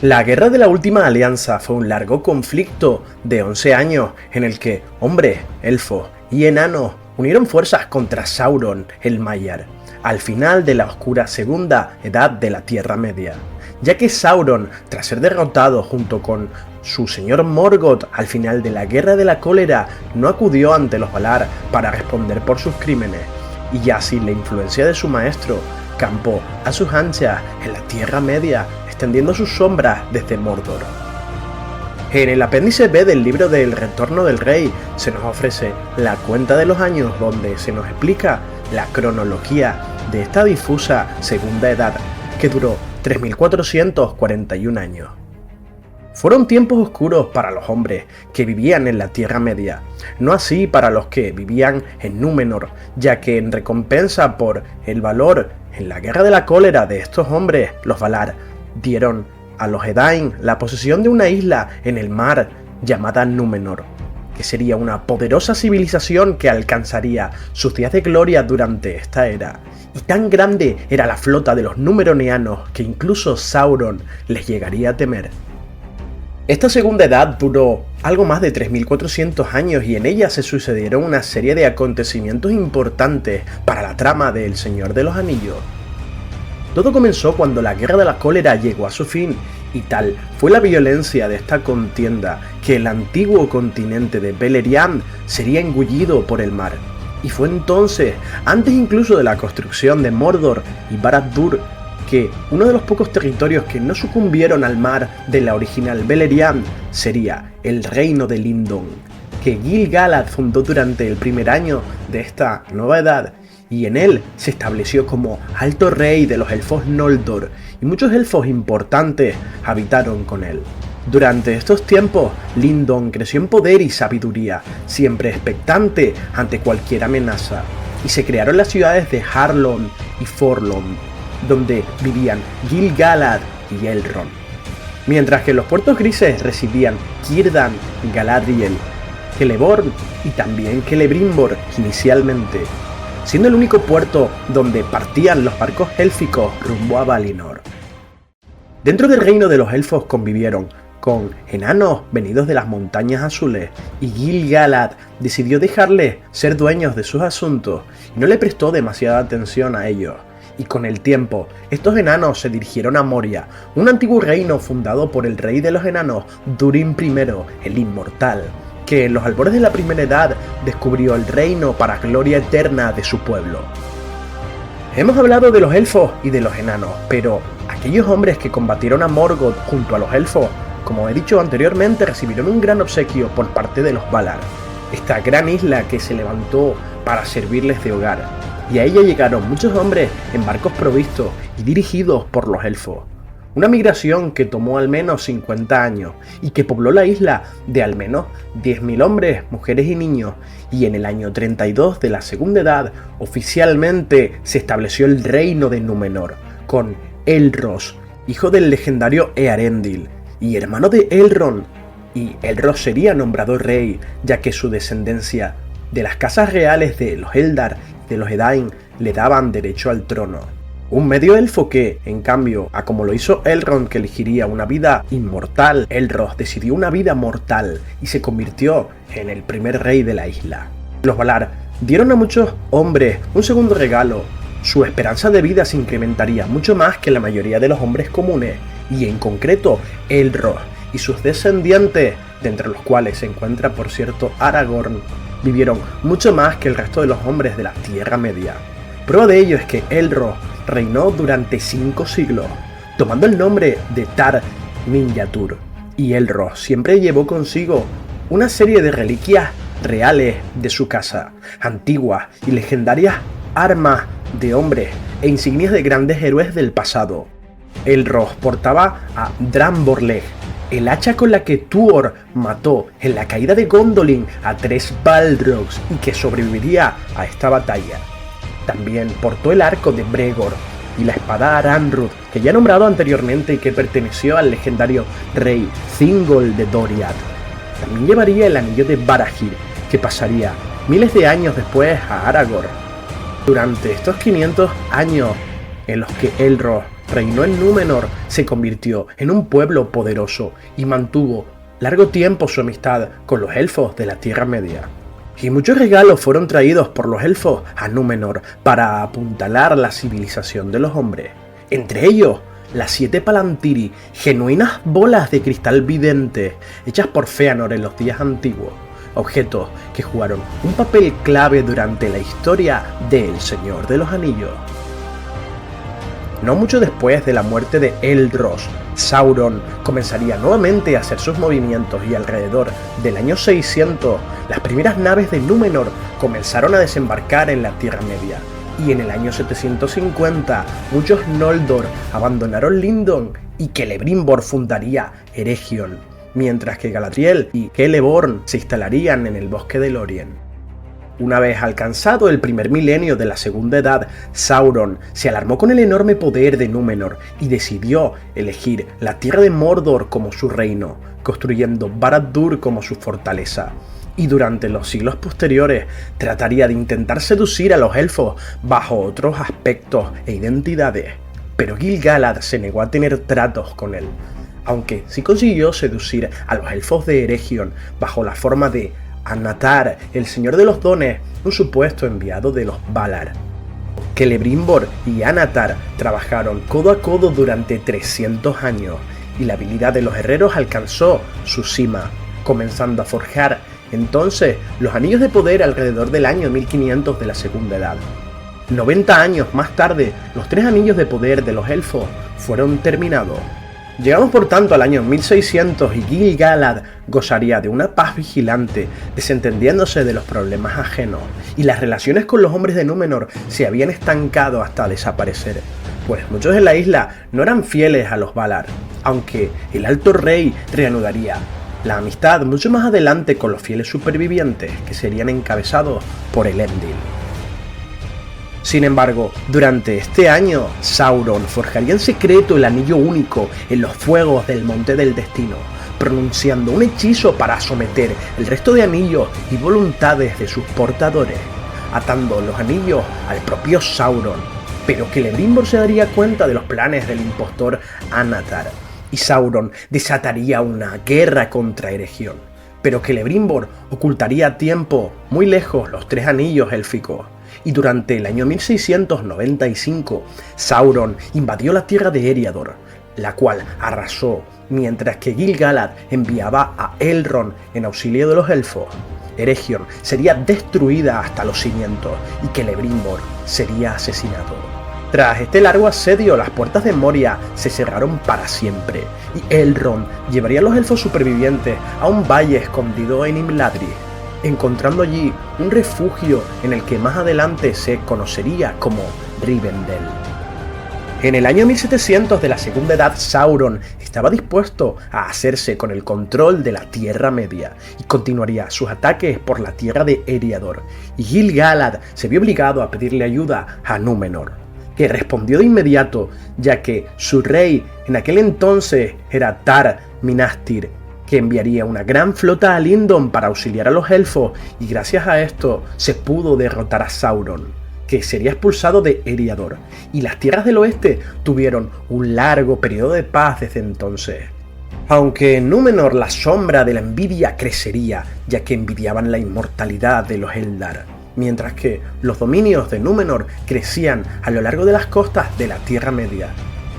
La Guerra de la Última Alianza fue un largo conflicto de 11 años en el que hombres, elfos y enanos unieron fuerzas contra Sauron el Maiar, al final de la oscura Segunda Edad de la Tierra Media, ya que Sauron, tras ser derrotado junto con su señor Morgoth al final de la Guerra de la Cólera, no acudió ante los Valar para responder por sus crímenes, y ya sin la influencia de su maestro, campó a sus anchas en la Tierra Media, extendiendo sus sombras desde Mordor. En el apéndice B del libro del Retorno del Rey se nos ofrece la cuenta de los años, donde se nos explica la cronología de esta difusa Segunda Edad que duró 3441 años. Fueron tiempos oscuros para los hombres que vivían en la Tierra Media, no así para los que vivían en Númenor, ya que en recompensa por el valor en la Guerra de la Cólera de estos hombres, los Valar dieron a los Edain la posesión de una isla en el mar llamada Númenor, que sería una poderosa civilización que alcanzaría sus días de gloria durante esta era, y tan grande era la flota de los númenóreanos que incluso Sauron les llegaría a temer. Esta Segunda Edad duró algo más de 3400 años y en ella se sucedieron una serie de acontecimientos importantes para la trama del Señor de los Anillos. Todo comenzó cuando la Guerra de la Cólera llegó a su fin, y tal fue la violencia de esta contienda que el antiguo continente de Beleriand sería engullido por el mar. Y fue entonces, antes incluso de la construcción de Mordor y Barad-dûr, que uno de los pocos territorios que no sucumbieron al mar de la original Beleriand sería el reino de Lindon, que Gil-galad fundó durante el primer año de esta nueva edad, y en él se estableció como alto rey de los elfos Noldor, y muchos elfos importantes habitaron con él. Durante estos tiempos, Lindon creció en poder y sabiduría, siempre expectante ante cualquier amenaza, y se crearon las ciudades de Harlond y Forlond, donde vivían Gil-galad y Elrond, mientras que en los puertos grises residían Círdan, Galadriel, Celeborn y también Celebrimbor inicialmente, siendo el único puerto donde partían los barcos élficos rumbo a Valinor. Dentro del reino de los elfos convivieron con enanos venidos de las montañas azules, y Gil-galad decidió dejarles ser dueños de sus asuntos y no le prestó demasiada atención a ellos. Y con el tiempo, estos enanos se dirigieron a Moria, un antiguo reino fundado por el rey de los enanos, Durin I, el Inmortal, que en los albores de la Primera Edad descubrió el reino para gloria eterna de su pueblo. Hemos hablado de los elfos y de los enanos, pero aquellos hombres que combatieron a Morgoth junto a los elfos, como he dicho anteriormente, recibieron un gran obsequio por parte de los Valar, esta gran isla que se levantó para servirles de hogar. Y a ella llegaron muchos hombres en barcos provistos y dirigidos por los elfos. Una migración que tomó al menos 50 años y que pobló la isla de al menos 10.000 hombres, mujeres y niños, y en el año 32 de la Segunda Edad oficialmente se estableció el reino de Númenor, con Elros, hijo del legendario Eärendil y hermano de Elrond, y Elros sería nombrado rey, ya que su descendencia de las casas reales de los Eldar de los Edain le daban derecho al trono. Un medio elfo que, en cambio, a como lo hizo Elrond, que elegiría una vida inmortal, Elros decidió una vida mortal y se convirtió en el primer rey de la isla. Los Valar dieron a muchos hombres un segundo regalo. Su esperanza de vida se incrementaría mucho más que la mayoría de los hombres comunes, y en concreto Elros y sus descendientes, de entre los cuales se encuentra por cierto Aragorn, vivieron mucho más que el resto de los hombres de la Tierra Media. Prueba de ello es que Elros reinó durante 5 siglos, tomando el nombre de Tar Minyatur, y Elros siempre llevó consigo una serie de reliquias reales de su casa, antiguas y legendarias armas de hombres e insignias de grandes héroes del pasado. Elros portaba a Dramborleg, el hacha con la que Tuor mató en la caída de Gondolin a 3 Balrogs y que sobreviviría a esta batalla. También portó el arco de Bregor y la espada Aranrud, que ya he nombrado anteriormente y que perteneció al legendario rey Thingol de Doriath. También llevaría el anillo de Barahir, que pasaría miles de años después a Aragorn. Durante estos 500 años en los que Elros reinó en Númenor, se convirtió en un pueblo poderoso y mantuvo largo tiempo su amistad con los elfos de la Tierra Media. Y muchos regalos fueron traídos por los elfos a Númenor para apuntalar la civilización de los hombres. Entre ellos, las 7 Palantiri, genuinas bolas de cristal vidente hechas por Fëanor en los días antiguos, objetos que jugaron un papel clave durante la historia del Señor de los Anillos. No mucho después de la muerte de Elros, Sauron comenzaría nuevamente a hacer sus movimientos y alrededor del año 600 las primeras naves de Númenor comenzaron a desembarcar en la Tierra Media, y en el año 750 muchos Noldor abandonaron Lindon y Celebrimbor fundaría Eregion, mientras que Galadriel y Celeborn se instalarían en el bosque de Lórien. Una vez alcanzado el primer milenio de la Segunda Edad, Sauron se alarmó con el enorme poder de Númenor y decidió elegir la tierra de Mordor como su reino, construyendo Barad-dûr como su fortaleza. Y durante los siglos posteriores trataría de intentar seducir a los elfos bajo otros aspectos e identidades, pero Gil-galad se negó a tener tratos con él, aunque sí consiguió seducir a los elfos de Eregion bajo la forma de Annatar, el Señor de los Dones, un supuesto enviado de los Valar. Celebrimbor y Annatar trabajaron codo a codo durante 300 años, y la habilidad de los herreros alcanzó su cima, comenzando a forjar entonces los anillos de poder alrededor del año 1500 de la Segunda Edad. 90 años más tarde, los 3 anillos de poder de los elfos fueron terminados. Llegamos por tanto al año 1600 y Gil-galad gozaría de una paz vigilante, desentendiéndose de los problemas ajenos, y las relaciones con los hombres de Númenor se habían estancado hasta desaparecer, pues muchos de la isla no eran fieles a los Valar, aunque el Alto Rey reanudaría la amistad mucho más adelante con los fieles supervivientes, que serían encabezados por Elendil. Sin embargo, durante este año, Sauron forjaría en secreto el anillo único en los fuegos del Monte del Destino, pronunciando un hechizo para someter el resto de anillos y voluntades de sus portadores, atando los anillos al propio Sauron. Pero Celebrimbor se daría cuenta de los planes del impostor Annatar, y Sauron desataría una guerra contra Eregion. Pero Celebrimbor ocultaría a tiempo, muy lejos, los 3 anillos élficos. Y durante el año 1695, Sauron invadió la tierra de Eriador, la cual arrasó, mientras que Gil-galad enviaba a Elrond en auxilio de los elfos. Eregion sería destruida hasta los cimientos y Celebrimbor sería asesinado. Tras este largo asedio, las puertas de Moria se cerraron para siempre, y Elrond llevaría a los elfos supervivientes a un valle escondido en Imladris, encontrando allí un refugio en el que más adelante se conocería como Rivendell. En el año 1700 de la Segunda Edad, Sauron estaba dispuesto a hacerse con el control de la Tierra Media y continuaría sus ataques por la tierra de Eriador, y Gil-galad se vio obligado a pedirle ayuda a Númenor, que respondió de inmediato, ya que su rey en aquel entonces era Tar-Minastir, que enviaría una gran flota a Lindon para auxiliar a los elfos, y gracias a esto se pudo derrotar a Sauron, que sería expulsado de Eriador, y las tierras del oeste tuvieron un largo periodo de paz desde entonces. Aunque en Númenor la sombra de la envidia crecería, ya que envidiaban la inmortalidad de los Eldar, mientras que los dominios de Númenor crecían a lo largo de las costas de la Tierra Media.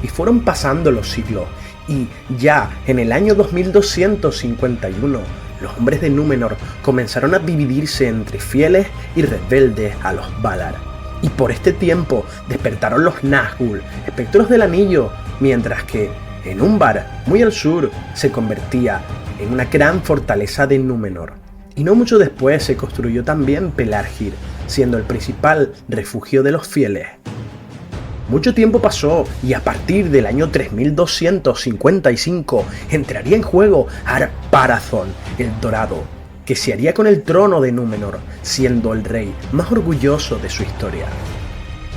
Y fueron pasando los siglos, y ya en el año 2251, los hombres de Númenor comenzaron a dividirse entre fieles y rebeldes a los Valar. Y por este tiempo despertaron los Nazgûl, espectros del anillo, mientras que en Umbar, muy al sur, se convertía en una gran fortaleza de Númenor. Y no mucho después se construyó también Pelargir, siendo el principal refugio de los fieles. Mucho tiempo pasó y a partir del año 3255 entraría en juego Ar-Pharazôn, el Dorado, que se haría con el trono de Númenor, siendo el rey más orgulloso de su historia.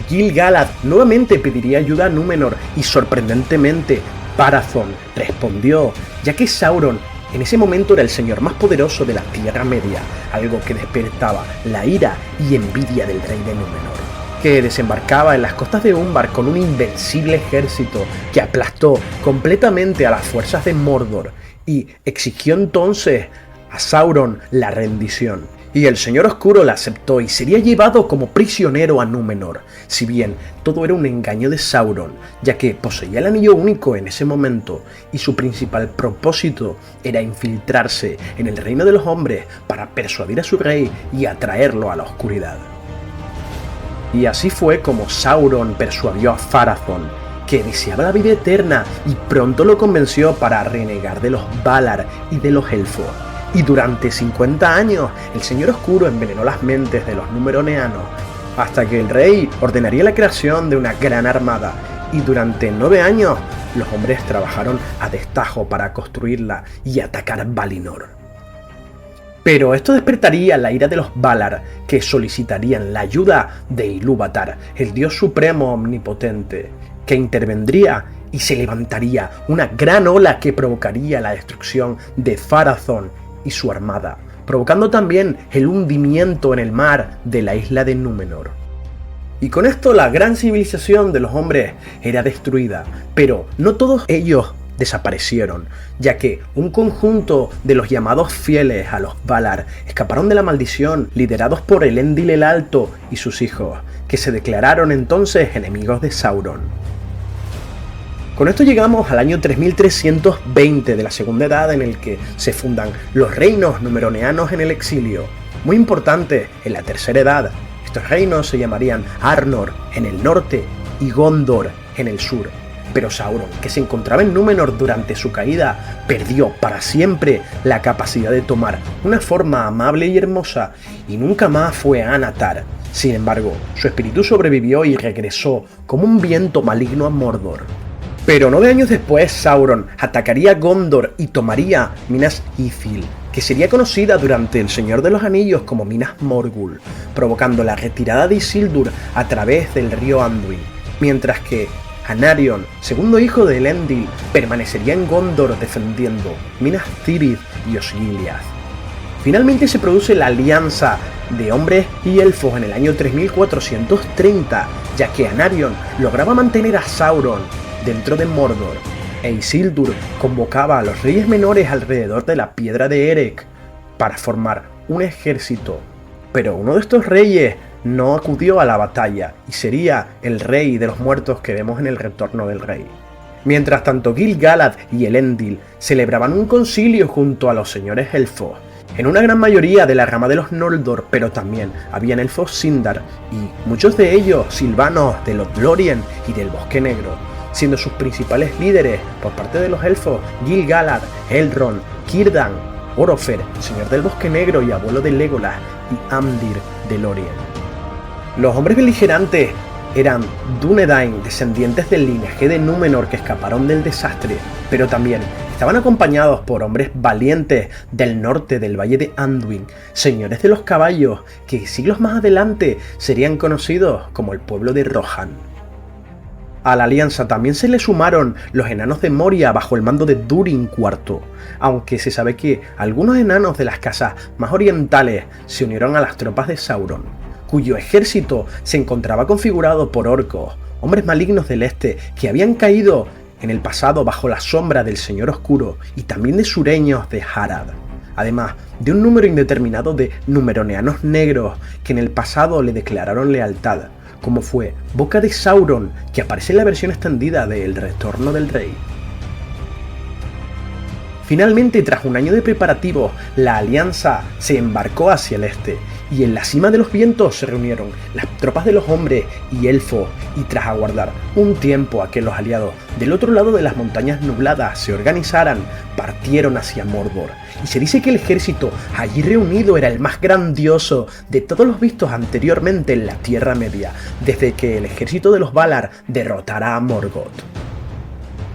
Gil-galad nuevamente pediría ayuda a Númenor y sorprendentemente Pharazôn respondió, ya que Sauron en ese momento era el señor más poderoso de la Tierra Media, algo que despertaba la ira y envidia del rey de Númenor. que desembarcaba en las costas de Umbar con un invencible ejército que aplastó completamente a las fuerzas de Mordor y exigió entonces a Sauron la rendición. Y el Señor Oscuro la aceptó y sería llevado como prisionero a Númenor, si bien todo era un engaño de Sauron, ya que poseía el anillo único en ese momento y su principal propósito era infiltrarse en el reino de los hombres para persuadir a su rey y atraerlo a la oscuridad. Y así fue como Sauron persuadió a Pharazôn, que deseaba la vida eterna, y pronto lo convenció para renegar de los Valar y de los elfos. Y durante 50 años, el Señor Oscuro envenenó las mentes de los númeroneanos, hasta que el rey ordenaría la creación de una gran armada, y durante 9 años, los hombres trabajaron a destajo para construirla y atacar Valinor. Pero esto despertaría la ira de los Valar, que solicitarían la ayuda de Ilúvatar, el dios supremo omnipotente, que intervendría y se levantaría una gran ola que provocaría la destrucción de Pharazôn y su armada, provocando también el hundimiento en el mar de la isla de Númenor. Y con esto la gran civilización de los hombres era destruida, pero no todos ellos desaparecieron, ya que un conjunto de los llamados fieles a los Valar escaparon de la maldición, liderados por Elendil el Alto y sus hijos, que se declararon entonces enemigos de Sauron. Con esto llegamos al año 3320 de la Segunda Edad, en el que se fundan los reinos númeroneanos en el exilio. Muy importante en la Tercera Edad, estos reinos se llamarían Arnor en el norte y Gondor en el sur. Pero Sauron, que se encontraba en Númenor durante su caída, perdió para siempre la capacidad de tomar una forma amable y hermosa, y nunca más fue a Anatar. Sin embargo, su espíritu sobrevivió y regresó como un viento maligno a Mordor. Pero 9 años después, Sauron atacaría Gondor y tomaría Minas Ithil, que sería conocida durante El Señor de los Anillos como Minas Morgul, provocando la retirada de Isildur a través del río Anduin, mientras que Anarion, segundo hijo de Elendil, permanecería en Gondor defendiendo Minas Tirith y Osgiliath. Finalmente se produce la alianza de hombres y elfos en el año 3430, ya que Anarion lograba mantener a Sauron dentro de Mordor, e Isildur convocaba a los reyes menores alrededor de la piedra de Erech para formar un ejército. Pero uno de estos reyes no acudió a la batalla y sería el rey de los muertos que vemos en el Retorno del Rey. Mientras tanto, Gil-galad y Elendil celebraban un concilio junto a los señores elfos, en una gran mayoría de la rama de los Noldor, pero también habían elfos Sindar y muchos de ellos silvanos de Lothlórien y del Bosque Negro, siendo sus principales líderes por parte de los elfos Gil-galad, Elrond, Círdan, Orofer, señor del Bosque Negro y abuelo de Legolas, y Amdir de Lórien. Los hombres beligerantes eran Dúnedain, descendientes del linaje de Númenor que escaparon del desastre, pero también estaban acompañados por hombres valientes del norte del valle de Anduin, señores de los caballos, que siglos más adelante serían conocidos como el pueblo de Rohan. A la alianza también se le sumaron los enanos de Moria bajo el mando de Durin IV, aunque se sabe que algunos enanos de las casas más orientales se unieron a las tropas de Sauron, cuyo ejército se encontraba configurado por orcos, hombres malignos del este que habían caído en el pasado bajo la sombra del Señor Oscuro, y también de sureños de Harad, además de un número indeterminado de númeroneanos negros que en el pasado le declararon lealtad, como fue Boca de Sauron, que aparece en la versión extendida de El Retorno del Rey. Finalmente, tras un año de preparativos, la alianza se embarcó hacia el este, y en la cima de los vientos se reunieron las tropas de los hombres y elfos, y tras aguardar un tiempo a que los aliados del otro lado de las montañas nubladas se organizaran, partieron hacia Mordor, y se dice que el ejército allí reunido era el más grandioso de todos los vistos anteriormente en la Tierra Media, desde que el ejército de los Valar derrotara a Morgoth.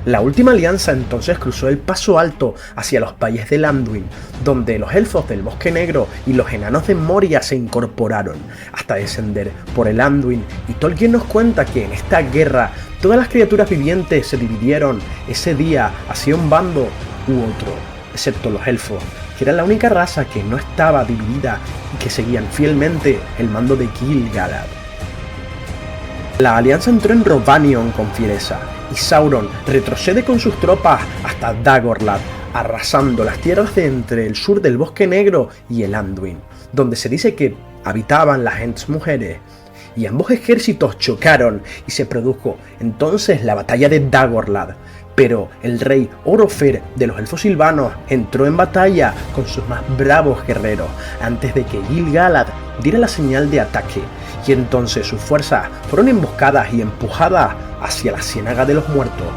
La última alianza entonces cruzó el paso alto hacia los valles del Anduin, donde los elfos del Bosque Negro y los enanos de Moria se incorporaron, hasta descender por el Anduin, y Tolkien nos cuenta que en esta guerra todas las criaturas vivientes se dividieron ese día hacia un bando u otro, excepto los elfos, que era la única raza que no estaba dividida y que seguían fielmente el mando de Gil-galad. La alianza entró en Rovanion con fiereza, y Sauron retrocede con sus tropas hasta Dagorlad, arrasando las tierras de entre el sur del Bosque Negro y el Anduin, donde se dice que habitaban las Ents mujeres. Y ambos ejércitos chocaron y se produjo entonces la batalla de Dagorlad. Pero el rey Orofer de los elfos silvanos entró en batalla con sus más bravos guerreros antes de que Gil-galad diera la señal de ataque, y entonces sus fuerzas fueron emboscadas y empujadas hacia la Ciénaga de los Muertos,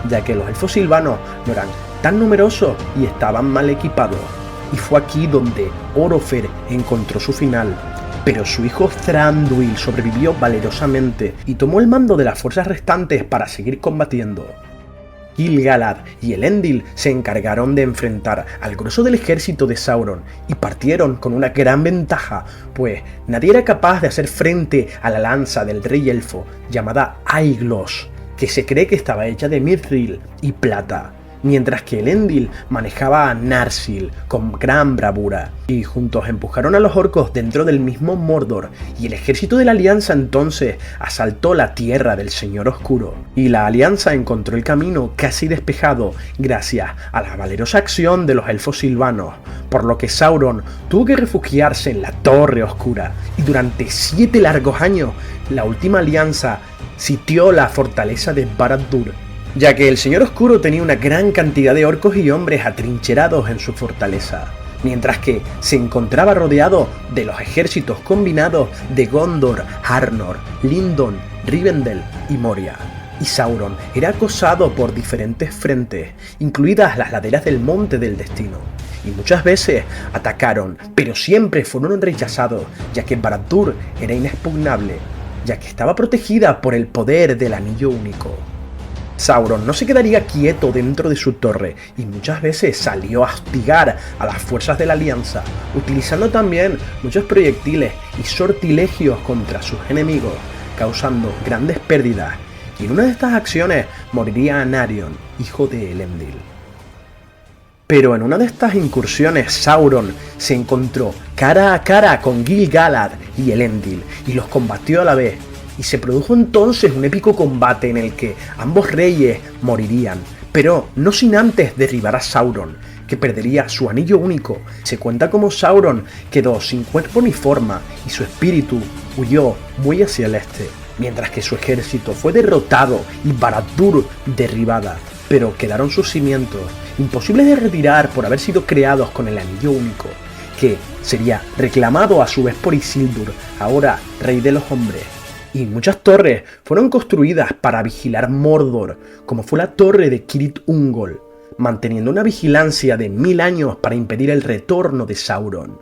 ya que los elfos silvanos no eran tan numerosos y estaban mal equipados. Y fue aquí donde Orofer encontró su final. Pero su hijo Thranduil sobrevivió valerosamente y tomó el mando de las fuerzas restantes para seguir combatiendo. Gil-galad y Elendil se encargaron de enfrentar al grueso del ejército de Sauron y partieron con una gran ventaja, pues nadie era capaz de hacer frente a la lanza del rey elfo llamada Aiglos, que se cree que estaba hecha de mithril y plata, mientras que Elendil manejaba a Narsil con gran bravura, y juntos empujaron a los orcos dentro del mismo Mordor, y el ejército de la Alianza entonces asaltó la tierra del Señor Oscuro, y la Alianza encontró el camino casi despejado gracias a la valerosa acción de los elfos silvanos, por lo que Sauron tuvo que refugiarse en la Torre Oscura, y durante 7 largos años la última Alianza sitió la fortaleza de Barad-dûr, ya que el Señor Oscuro tenía una gran cantidad de orcos y hombres atrincherados en su fortaleza, mientras que se encontraba rodeado de los ejércitos combinados de Gondor, Arnor, Lindon, Rivendell y Moria. Y Sauron era acosado por diferentes frentes, incluidas las laderas del Monte del Destino, y muchas veces atacaron, pero siempre fueron rechazados, ya que Barad-dûr era inexpugnable, ya que estaba protegida por el poder del Anillo Único. Sauron no se quedaría quieto dentro de su torre y muchas veces salió a hostigar a las fuerzas de la Alianza, utilizando también muchos proyectiles y sortilegios contra sus enemigos, causando grandes pérdidas, y en una de estas acciones moriría Anarion, hijo de Elendil. Pero en una de estas incursiones Sauron se encontró cara a cara con Gil-galad y Elendil y los combatió a la vez. Y se produjo entonces un épico combate en el que ambos reyes morirían, pero no sin antes derribar a Sauron, que perdería su anillo único. Se cuenta como Sauron quedó sin cuerpo ni forma y su espíritu huyó muy hacia el este, mientras que su ejército fue derrotado y Barad-dûr derribada, pero quedaron sus cimientos, imposibles de retirar por haber sido creados con el anillo único, que sería reclamado a su vez por Isildur, ahora rey de los hombres. Y muchas torres fueron construidas para vigilar Mordor, como fue la torre de Cirith Ungol, manteniendo una vigilancia de 1000 años para impedir el retorno de Sauron.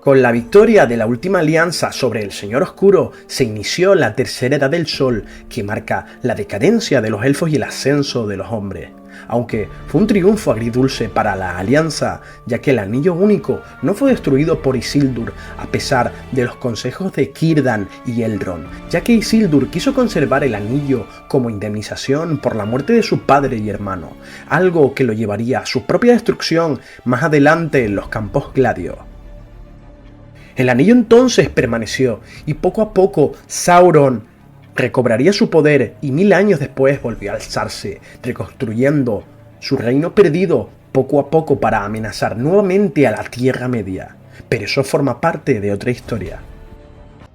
Con la victoria de la última alianza sobre el Señor Oscuro se inició la Tercera Edad del Sol, que marca la decadencia de los elfos y el ascenso de los hombres. Aunque fue un triunfo agridulce para la Alianza, ya que el Anillo Único no fue destruido por Isildur a pesar de los consejos de Círdan y Elrond, ya que Isildur quiso conservar el anillo como indemnización por la muerte de su padre y hermano, algo que lo llevaría a su propia destrucción más adelante en los Campos Gladios. El anillo entonces permaneció y poco a poco Sauron recobraría su poder y 1000 años después volvió a alzarse, reconstruyendo su reino perdido poco a poco para amenazar nuevamente a la Tierra Media. Pero eso forma parte de otra historia.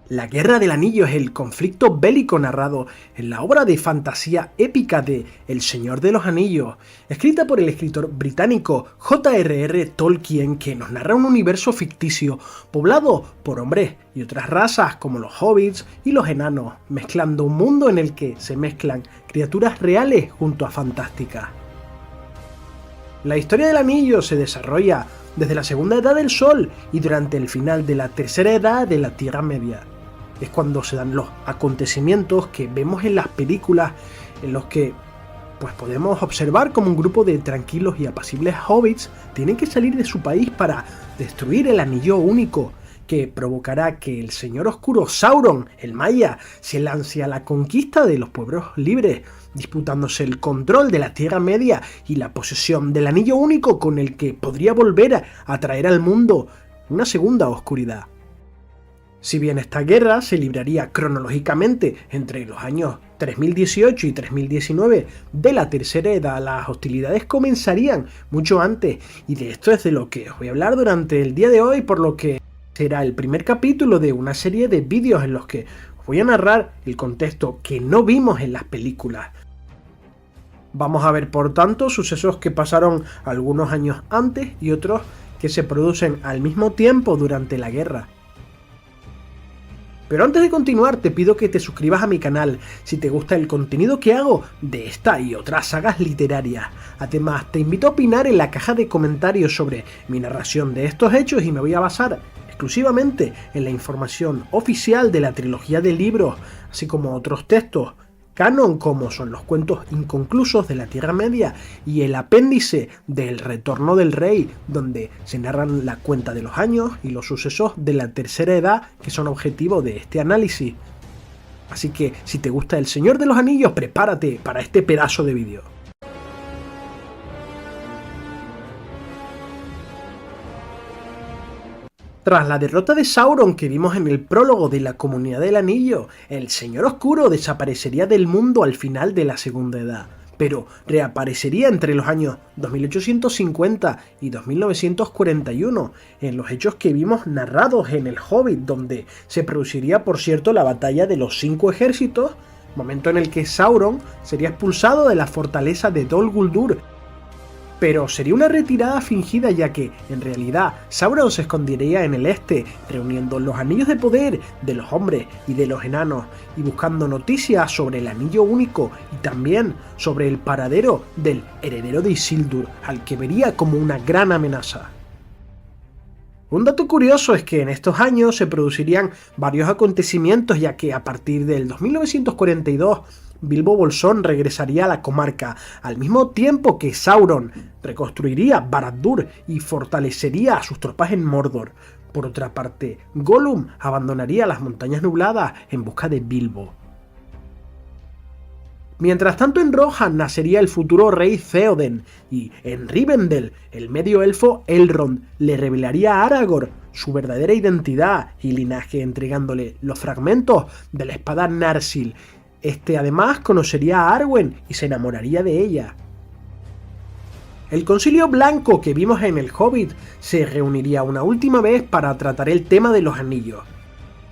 La Guerra del Anillo es el conflicto bélico narrado en la obra de fantasía épica de El Señor de los Anillos, escrita por el escritor británico J.R.R. Tolkien, que nos narra un universo ficticio poblado por hombres y otras razas como los hobbits y los enanos, mezclando un mundo en el que se mezclan criaturas reales junto a fantásticas. La historia del anillo se desarrolla desde la Segunda Edad del Sol y durante el final de la Tercera Edad de la Tierra Media. Es cuando se dan los acontecimientos que vemos en las películas, en los que pues podemos observar como un grupo de tranquilos y apacibles hobbits tienen que salir de su país para destruir el anillo único, que provocará que el Señor Oscuro Sauron, el Maya, se lance a la conquista de los pueblos libres, disputándose el control de la Tierra Media y la posesión del anillo único con el que podría volver a traer al mundo una segunda oscuridad. Si bien esta guerra se libraría cronológicamente entre los años 3018 y 3019 de la Tercera Edad, las hostilidades comenzarían mucho antes, y de esto es de lo que os voy a hablar durante el día de hoy, por lo que será el primer capítulo de una serie de vídeos en los que os voy a narrar el contexto que no vimos en las películas. Vamos a ver, por tanto, sucesos que pasaron algunos años antes y otros que se producen al mismo tiempo durante la guerra. Pero antes de continuar, te pido que te suscribas a mi canal si te gusta el contenido que hago de esta y otras sagas literarias. Además, te invito a opinar en la caja de comentarios sobre mi narración de estos hechos, y me voy a basar exclusivamente en la información oficial de la trilogía de libros, así como otros textos canon como son los cuentos inconclusos de la Tierra Media y el apéndice del Retorno del Rey, donde se narran la cuenta de los años y los sucesos de la Tercera Edad que son objetivo de este análisis. Así que si te gusta El Señor de los Anillos, prepárate para este pedazo de vídeo. Tras la derrota de Sauron que vimos en el prólogo de la Comunidad del Anillo, el Señor Oscuro desaparecería del mundo al final de la Segunda Edad, pero reaparecería entre los años 2850 y 2941, en los hechos que vimos narrados en El Hobbit, donde se produciría, por cierto, la batalla de los 5 ejércitos, momento en el que Sauron sería expulsado de la fortaleza de Dol Guldur. Pero sería una retirada fingida, ya que, en realidad, Sauron se escondería en el este, reuniendo los anillos de poder de los hombres y de los enanos, y buscando noticias sobre el anillo único y también sobre el paradero del heredero de Isildur, al que vería como una gran amenaza. Un dato curioso es que en estos años se producirían varios acontecimientos, ya que a partir del 2942 Bilbo Bolsón regresaría a la comarca, al mismo tiempo que Sauron reconstruiría Barad-dûr y fortalecería a sus tropas en Mordor. Por otra parte, Gollum abandonaría las Montañas Nubladas en busca de Bilbo. Mientras tanto, en Rohan nacería el futuro rey Theoden, y en Rivendell el medio elfo Elrond le revelaría a Aragorn su verdadera identidad y linaje, entregándole los fragmentos de la espada Narsil. Este además conocería a Arwen y se enamoraría de ella. El Concilio Blanco que vimos en El Hobbit se reuniría una última vez para tratar el tema de los anillos.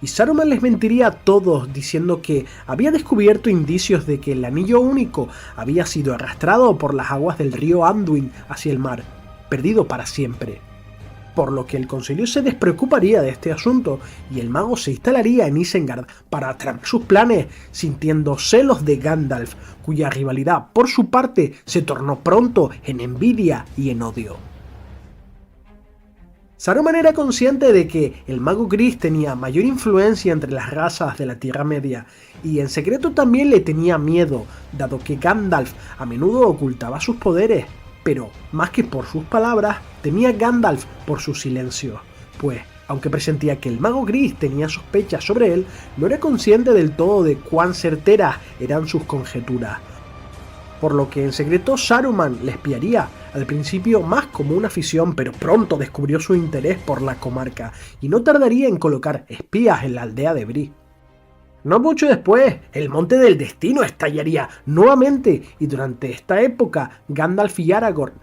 Y Saruman les mentiría a todos diciendo que había descubierto indicios de que el anillo único había sido arrastrado por las aguas del río Anduin hacia el mar, perdido para siempre. Por lo que el concilio se despreocuparía de este asunto y el mago se instalaría en Isengard para tramar sus planes, sintiendo celos de Gandalf, cuya rivalidad por su parte se tornó pronto en envidia y en odio. Saruman era consciente de que el mago gris tenía mayor influencia entre las razas de la Tierra Media, y en secreto también le tenía miedo, dado que Gandalf a menudo ocultaba sus poderes. Pero, más que por sus palabras, temía Gandalf por su silencio, pues, aunque presentía que el mago gris tenía sospechas sobre él, no era consciente del todo de cuán certeras eran sus conjeturas. Por lo que en secreto Saruman le espiaría, al principio más como una afición, pero pronto descubrió su interés por la comarca, y no tardaría en colocar espías en la aldea de Bree. No mucho después, el Monte del Destino estallaría nuevamente, y durante esta época Gandalf y Aragorn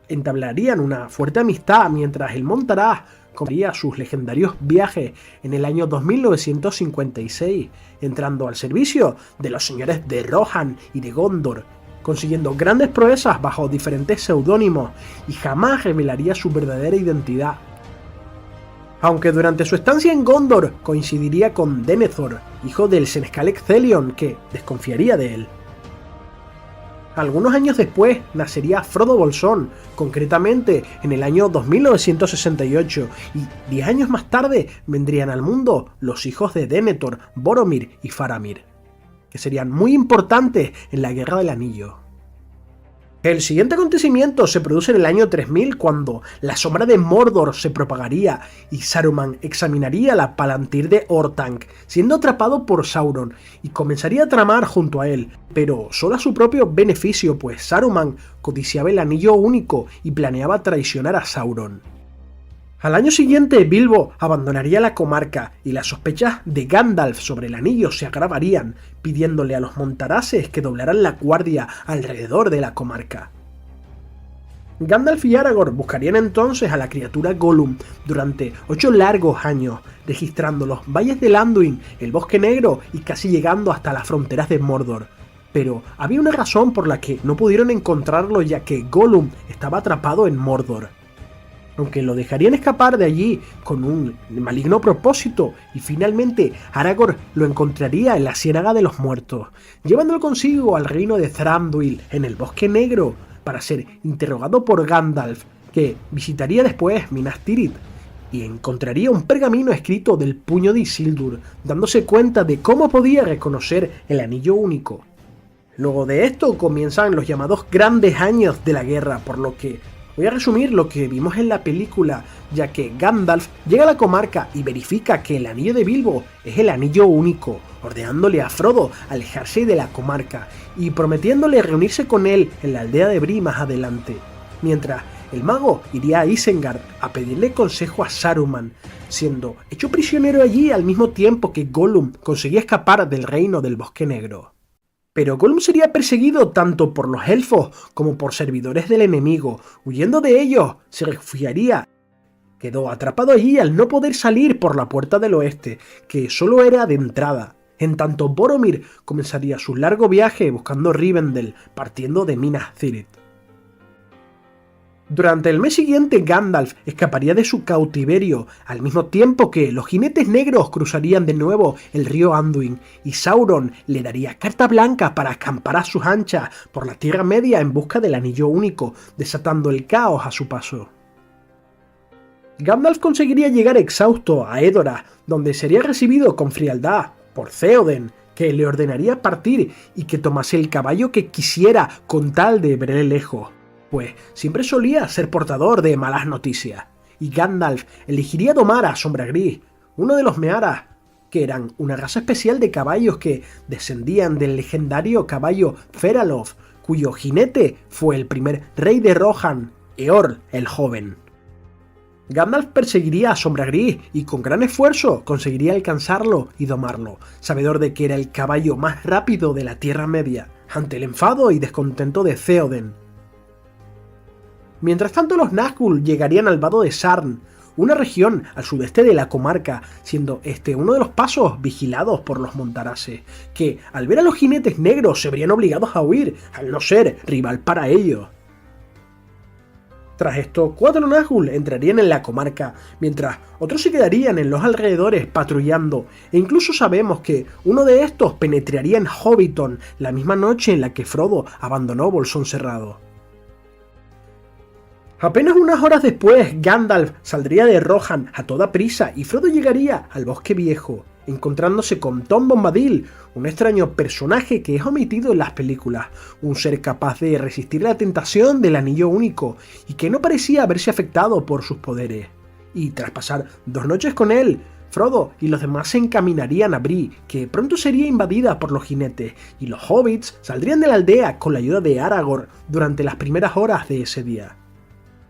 entablarían una fuerte amistad, mientras el Montaraz comenzaría sus legendarios viajes en el año 2956, entrando al servicio de los señores de Rohan y de Gondor, consiguiendo grandes proezas bajo diferentes seudónimos, y jamás revelaría su verdadera identidad. Aunque durante su estancia en Gondor coincidiría con Denethor, hijo del senescal Ecthelion, que desconfiaría de él. Algunos años después nacería Frodo Bolsón, concretamente en el año 2968, y 10 años más tarde vendrían al mundo los hijos de Denethor, Boromir y Faramir, que serían muy importantes en la Guerra del Anillo. El siguiente acontecimiento se produce en el año 3000, cuando la sombra de Mordor se propagaría y Saruman examinaría la Palantir de Orthanc, siendo atrapado por Sauron, y comenzaría a tramar junto a él, pero solo a su propio beneficio, pues Saruman codiciaba el anillo único y planeaba traicionar a Sauron. Al año siguiente, Bilbo abandonaría la comarca y las sospechas de Gandalf sobre el anillo se agravarían, pidiéndole a los Montaraces que doblaran la guardia alrededor de la comarca. Gandalf y Aragorn buscarían entonces a la criatura Gollum durante 8 largos años, registrando los valles de Anduin, el Bosque Negro y casi llegando hasta las fronteras de Mordor. Pero había una razón por la que no pudieron encontrarlo, ya que Gollum estaba atrapado en Mordor. Aunque lo dejarían escapar de allí con un maligno propósito, y finalmente Aragorn lo encontraría en la Ciénaga de los Muertos, llevándolo consigo al reino de Thranduil en el Bosque Negro para ser interrogado por Gandalf, que visitaría después Minas Tirith y encontraría un pergamino escrito del puño de Isildur, dándose cuenta de cómo podía reconocer el anillo único. Luego de esto comienzan los llamados grandes años de la guerra, por lo que voy a resumir lo que vimos en la película, ya que Gandalf llega a la comarca y verifica que el anillo de Bilbo es el anillo único, ordenándole a Frodo alejarse de la comarca y prometiéndole reunirse con él en la aldea de Bree más adelante, mientras el mago iría a Isengard a pedirle consejo a Saruman, siendo hecho prisionero allí al mismo tiempo que Gollum conseguía escapar del reino del Bosque Negro. Pero Gollum sería perseguido tanto por los elfos como por servidores del enemigo. Huyendo de ellos, se refugiaría. Quedó atrapado allí al no poder salir por la puerta del oeste, que solo era de entrada. En tanto, Boromir comenzaría su largo viaje buscando Rivendell, partiendo de Minas Tirith. Durante el mes siguiente, Gandalf escaparía de su cautiverio, al mismo tiempo que los jinetes negros cruzarían de nuevo el río Anduin, y Sauron le daría carta blanca para acampar a sus anchas por la Tierra Media en busca del Anillo Único, desatando el caos a su paso. Gandalf conseguiría llegar exhausto a Edoras, donde sería recibido con frialdad por Theoden, que le ordenaría partir y que tomase el caballo que quisiera con tal de verle lejos, pues siempre solía ser portador de malas noticias, y Gandalf elegiría domar a Sombra Gris, uno de los Mearas, que eran una raza especial de caballos que descendían del legendario caballo Feraloth, cuyo jinete fue el primer rey de Rohan, Eorl el Joven. Gandalf perseguiría a Sombra Gris y con gran esfuerzo conseguiría alcanzarlo y domarlo, sabedor de que era el caballo más rápido de la Tierra Media, ante el enfado y descontento de Theoden. Mientras tanto, los Nazgûl llegarían al vado de Sarn, una región al sudeste de la comarca, siendo este uno de los pasos vigilados por los Montaraces, que al ver a los jinetes negros se verían obligados a huir, al no ser rival para ellos. Tras esto, 4 Nazgûl entrarían en la comarca, mientras otros se quedarían en los alrededores patrullando, e incluso sabemos que uno de estos penetraría en Hobbiton la misma noche en la que Frodo abandonó Bolsón Cerrado. Apenas unas horas después, Gandalf saldría de Rohan a toda prisa y Frodo llegaría al Bosque Viejo, encontrándose con Tom Bombadil, un extraño personaje que es omitido en las películas, un ser capaz de resistir la tentación del Anillo Único y que no parecía haberse afectado por sus poderes. Y tras pasar 2 noches con él, Frodo y los demás se encaminarían a Bree, que pronto sería invadida por los jinetes, y los hobbits saldrían de la aldea con la ayuda de Aragorn durante las primeras horas de ese día.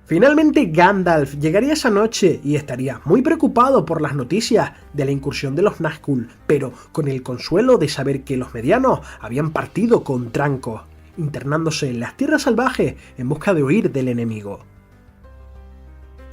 Finalmente Gandalf llegaría esa noche y estaría muy preocupado por las noticias de la incursión de los Nazgûl, pero con el consuelo de saber que los medianos habían partido con Trancos, internándose en las tierras salvajes en busca de huir del enemigo.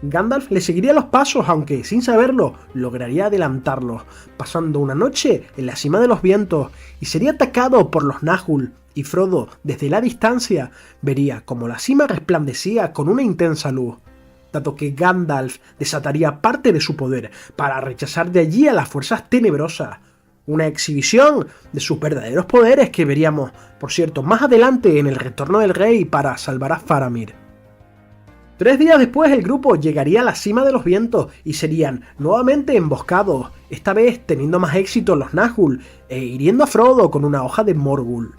Gandalf le seguiría los pasos, aunque sin saberlo lograría adelantarlos, pasando una noche en la cima de los vientos, y sería atacado por los Nazgûl, y Frodo, desde la distancia, vería como la cima resplandecía con una intensa luz, dado que Gandalf desataría parte de su poder para rechazar de allí a las fuerzas tenebrosas, una exhibición de sus verdaderos poderes que veríamos, por cierto, más adelante en el Retorno del Rey para salvar a Faramir. 3 días después el grupo llegaría a la cima de los vientos y serían nuevamente emboscados, esta vez teniendo más éxito los Nazgûl e hiriendo a Frodo con una hoja de Morgul.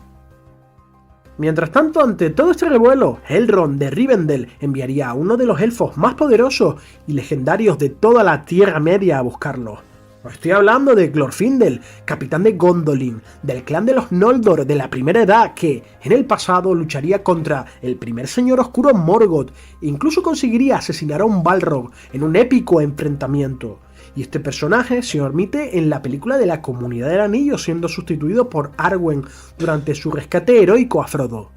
Mientras tanto, ante todo este revuelo, Elrond de Rivendell enviaría a uno de los elfos más poderosos y legendarios de toda la Tierra Media a buscarlos, Os estoy hablando de Glorfindel, capitán de Gondolin, del clan de los Noldor de la Primera Edad, que en el pasado lucharía contra el primer señor oscuro Morgoth e incluso conseguiría asesinar a un Balrog en un épico enfrentamiento. Y este personaje se omite en la película de la Comunidad del Anillo, siendo sustituido por Arwen durante su rescate heroico a Frodo.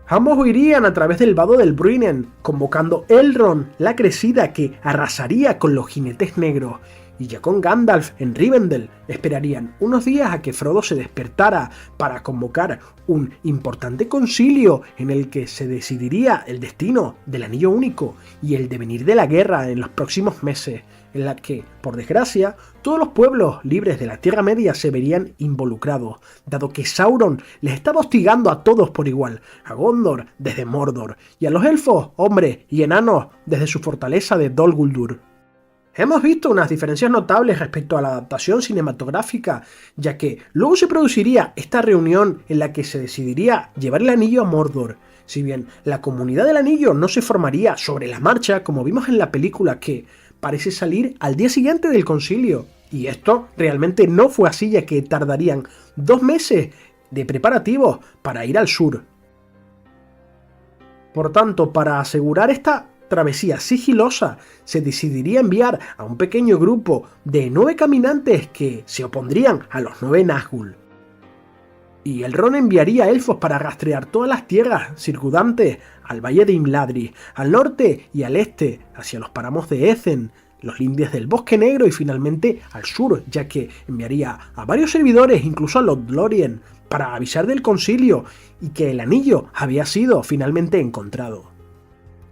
Ambos huirían a través del vado del Bruinen, convocando Elrond, la crecida que arrasaría con los jinetes negros, y ya con Gandalf en Rivendell esperarían unos días a que Frodo se despertara para convocar un importante concilio en el que se decidiría el destino del Anillo Único y el devenir de la guerra en los próximos meses, en la que, por desgracia, todos los pueblos libres de la Tierra Media se verían involucrados, dado que Sauron les estaba hostigando a todos por igual, a Gondor desde Mordor, y a los elfos, hombres y enanos desde su fortaleza de Dol Guldur. Hemos visto unas diferencias notables respecto a la adaptación cinematográfica, ya que luego se produciría esta reunión en la que se decidiría llevar el anillo a Mordor. Si bien la Comunidad del Anillo no se formaría sobre la marcha, como vimos en la película, que parece salir al día siguiente del concilio. Y esto realmente no fue así, ya que tardarían 2 meses de preparativos para ir al sur. Por tanto, para asegurar esta travesía sigilosa, se decidiría enviar a un pequeño grupo de 9 caminantes que se opondrían a los 9 Nazgûl. Y Elrond enviaría elfos para rastrear todas las tierras circundantes al valle de Imladris, al norte y al este, hacia los páramos de Ezen, los lindes del Bosque Negro y finalmente al sur, ya que enviaría a varios servidores, incluso a Lothlórien, para avisar del concilio y que el anillo había sido finalmente encontrado.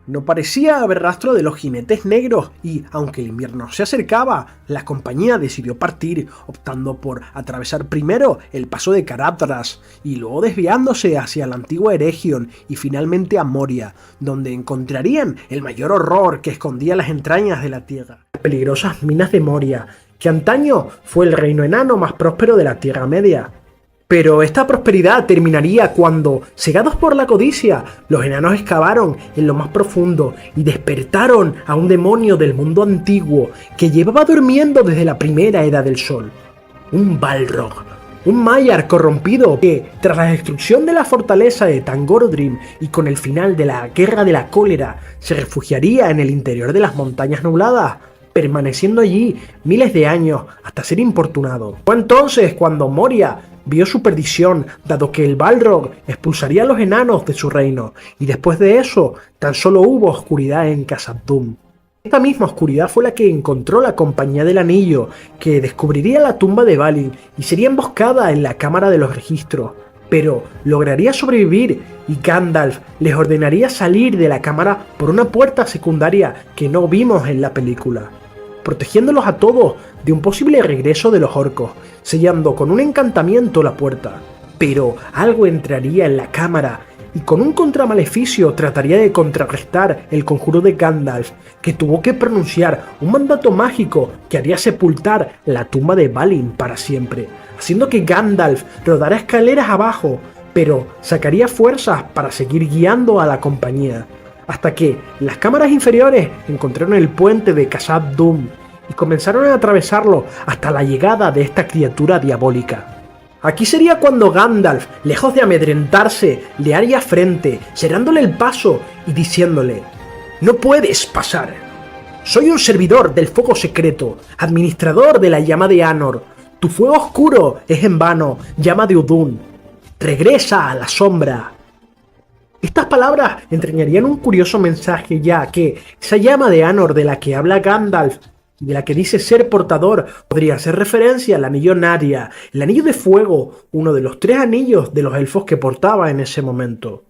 No parecía haber rastro de los jinetes negros y, aunque el invierno se acercaba, la compañía decidió partir, optando por atravesar primero el paso de Caradhras y luego desviándose hacia la antigua Eregion y finalmente a Moria, donde encontrarían el mayor horror que escondía las entrañas de la tierra. Las peligrosas minas de Moria, que antaño fue el reino enano más próspero de la Tierra Media. Pero esta prosperidad terminaría cuando, cegados por la codicia, los enanos excavaron en lo más profundo y despertaron a un demonio del mundo antiguo que llevaba durmiendo desde la primera Edad del Sol. Un Balrog, un Maiar corrompido que, tras la destrucción de la fortaleza de Thangorodrim y con el final de la Guerra de la Cólera, se refugiaría en el interior de las Montañas Nubladas, permaneciendo allí miles de años hasta ser importunado. Fue entonces cuando Moria vio su perdición, dado que el Balrog expulsaría a los enanos de su reino, y después de eso tan solo hubo oscuridad en Khazad Dûm. Esta misma oscuridad fue la que encontró la Compañía del Anillo, que descubriría la tumba de Balin y sería emboscada en la Cámara de los Registros, pero lograría sobrevivir y Gandalf les ordenaría salir de la cámara por una puerta secundaria que no vimos en la película, protegiéndolos a todos de un posible regreso de los orcos, sellando con un encantamiento la puerta. Pero algo entraría en la cámara y con un contramaleficio trataría de contrarrestar el conjuro de Gandalf, que tuvo que pronunciar un mandato mágico que haría sepultar la tumba de Balin para siempre, haciendo que Gandalf rodara escaleras abajo, pero sacaría fuerzas para seguir guiando a la compañía, hasta que las cámaras inferiores encontraron el puente de Khazad Dûm y comenzaron a atravesarlo hasta la llegada de esta criatura diabólica. Aquí sería cuando Gandalf, lejos de amedrentarse, le haría frente, cerrándole el paso y diciéndole: «No puedes pasar. Soy un servidor del fuego secreto, administrador de la llama de Anor. Tu fuego oscuro es en vano, llama de Udun. Regresa a la sombra». Estas palabras entrañarían un curioso mensaje, ya que esa llama de Anor de la que habla Gandalf y de la que dice ser portador podría hacer referencia al anillo Narya, el anillo de fuego, uno de los 3 anillos de los elfos que portaba en ese momento.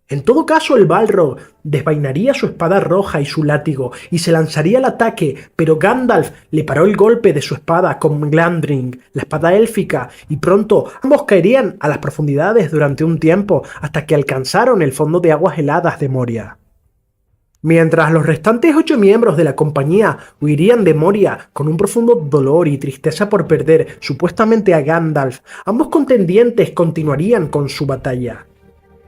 En todo caso, el Balrog desvainaría su espada roja y su látigo y se lanzaría al ataque, pero Gandalf le paró el golpe de su espada con Glamdring, la espada élfica, y pronto ambos caerían a las profundidades durante un tiempo hasta que alcanzaron el fondo de aguas heladas de Moria. Mientras los restantes 8 miembros de la compañía huirían de Moria con un profundo dolor y tristeza por perder supuestamente a Gandalf, ambos contendientes continuarían con su batalla.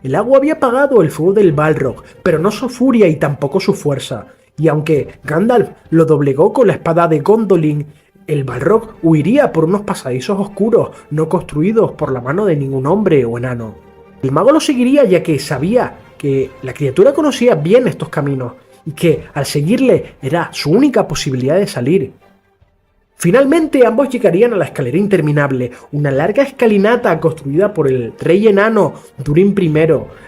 El agua había apagado el fuego del Balrog, pero no su furia y tampoco su fuerza, y aunque Gandalf lo doblegó con la espada de Gondolin, el Balrog huiría por unos pasadizos oscuros no construidos por la mano de ningún hombre o enano. El mago lo seguiría ya que sabía que la criatura conocía bien estos caminos y que al seguirle era su única posibilidad de salir. Finalmente ambos llegarían a la escalera interminable, una larga escalinata construida por el rey enano Durin I,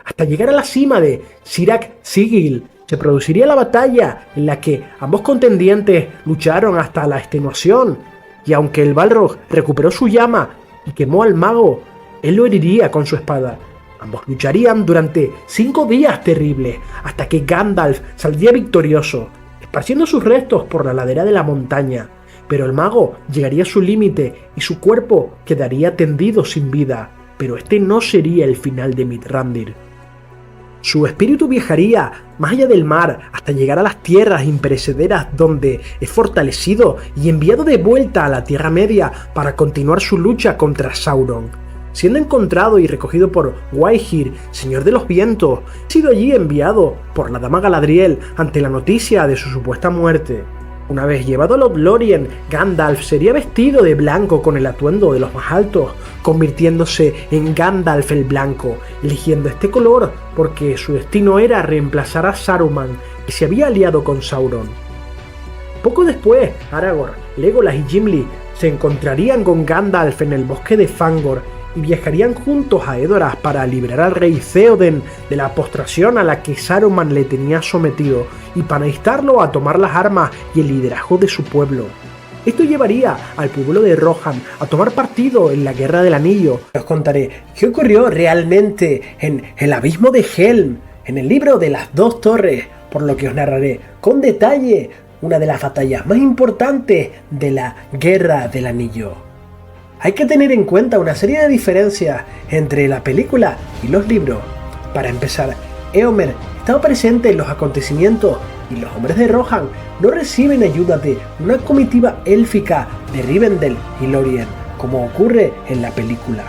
hasta llegar a la cima de Sirak Sigil. Se produciría la batalla en la que ambos contendientes lucharon hasta la extenuación, y aunque el Balrog recuperó su llama y quemó al mago, él lo heriría con su espada. Ambos lucharían durante 5 días terribles, hasta que Gandalf saldría victorioso, esparciendo sus restos por la ladera de la montaña. Pero el mago llegaría a su límite y su cuerpo quedaría tendido sin vida, pero este no sería el final de Mithrandir. Su espíritu viajaría más allá del mar hasta llegar a las tierras imperecederas, donde es fortalecido y enviado de vuelta a la Tierra Media para continuar su lucha contra Sauron. Siendo encontrado y recogido por Waihir, señor de los vientos, ha sido allí enviado por la dama Galadriel ante la noticia de su supuesta muerte. Una vez llevado a Lothlórien, Gandalf sería vestido de blanco con el atuendo de los más altos, convirtiéndose en Gandalf el Blanco, eligiendo este color porque su destino era reemplazar a Saruman, que se había aliado con Sauron. Poco después, Aragorn, Legolas y Gimli se encontrarían con Gandalf en el bosque de Fangor y viajarían juntos a Edoras para liberar al rey Theoden de la postración a la que Saruman le tenía sometido y para instarlo a tomar las armas y el liderazgo de su pueblo. Esto llevaría al pueblo de Rohan a tomar partido en la Guerra del Anillo. Os contaré qué ocurrió realmente en el Abismo de Helm, en el libro de las dos torres, por lo que os narraré con detalle una de las batallas más importantes de la Guerra del Anillo. Hay que tener en cuenta una serie de diferencias entre la película y los libros. Para empezar, Éomer estaba presente en los acontecimientos y los hombres de Rohan no reciben ayuda de una comitiva élfica de Rivendell y Lórien, como ocurre en la película.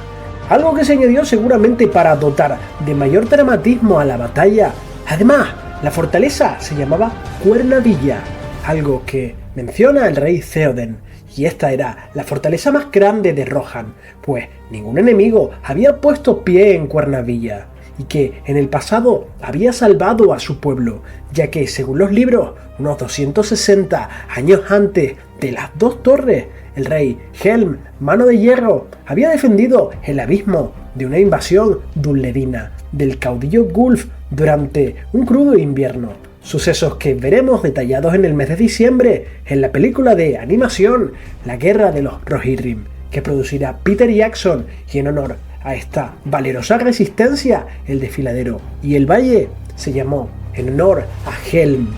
Algo que se añadió seguramente para dotar de mayor dramatismo a la batalla. Además, la fortaleza se llamaba Cuernavilla, algo que menciona el rey Theoden. Y esta era la fortaleza más grande de Rohan, pues ningún enemigo había puesto pie en Cuernavilla, y que en el pasado había salvado a su pueblo, ya que según los libros, unos 260 años antes de las dos torres, el rey Helm, Mano de Hierro, había defendido el abismo de una invasión dunlerina del caudillo Gulf durante un crudo invierno. Sucesos que veremos detallados en el mes de diciembre en la película de animación La Guerra de los Rohirrim, que producirá Peter Jackson, y en honor a esta valerosa resistencia, el desfiladero y el valle se llamó en honor a Helm.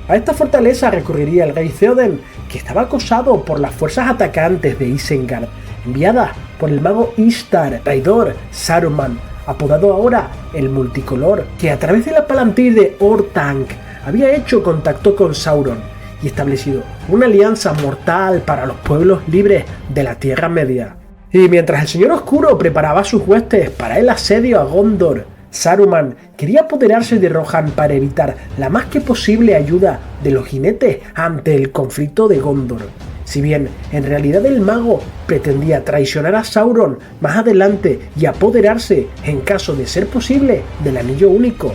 A esta fortaleza recurriría el rey Theoden, que estaba acosado por las fuerzas atacantes de Isengard, enviadas por el mago Ishtar, traidor Saruman, apodado ahora el Multicolor, que a través de la Palantir de Orthanc había hecho contacto con Sauron y establecido una alianza mortal para los pueblos libres de la Tierra Media. Y mientras el Señor Oscuro preparaba sus huestes para el asedio a Gondor, Saruman quería apoderarse de Rohan para evitar la más que posible ayuda de los jinetes ante el conflicto de Gondor. Si bien en realidad el mago pretendía traicionar a Sauron más adelante y apoderarse, en caso de ser posible, del Anillo Único,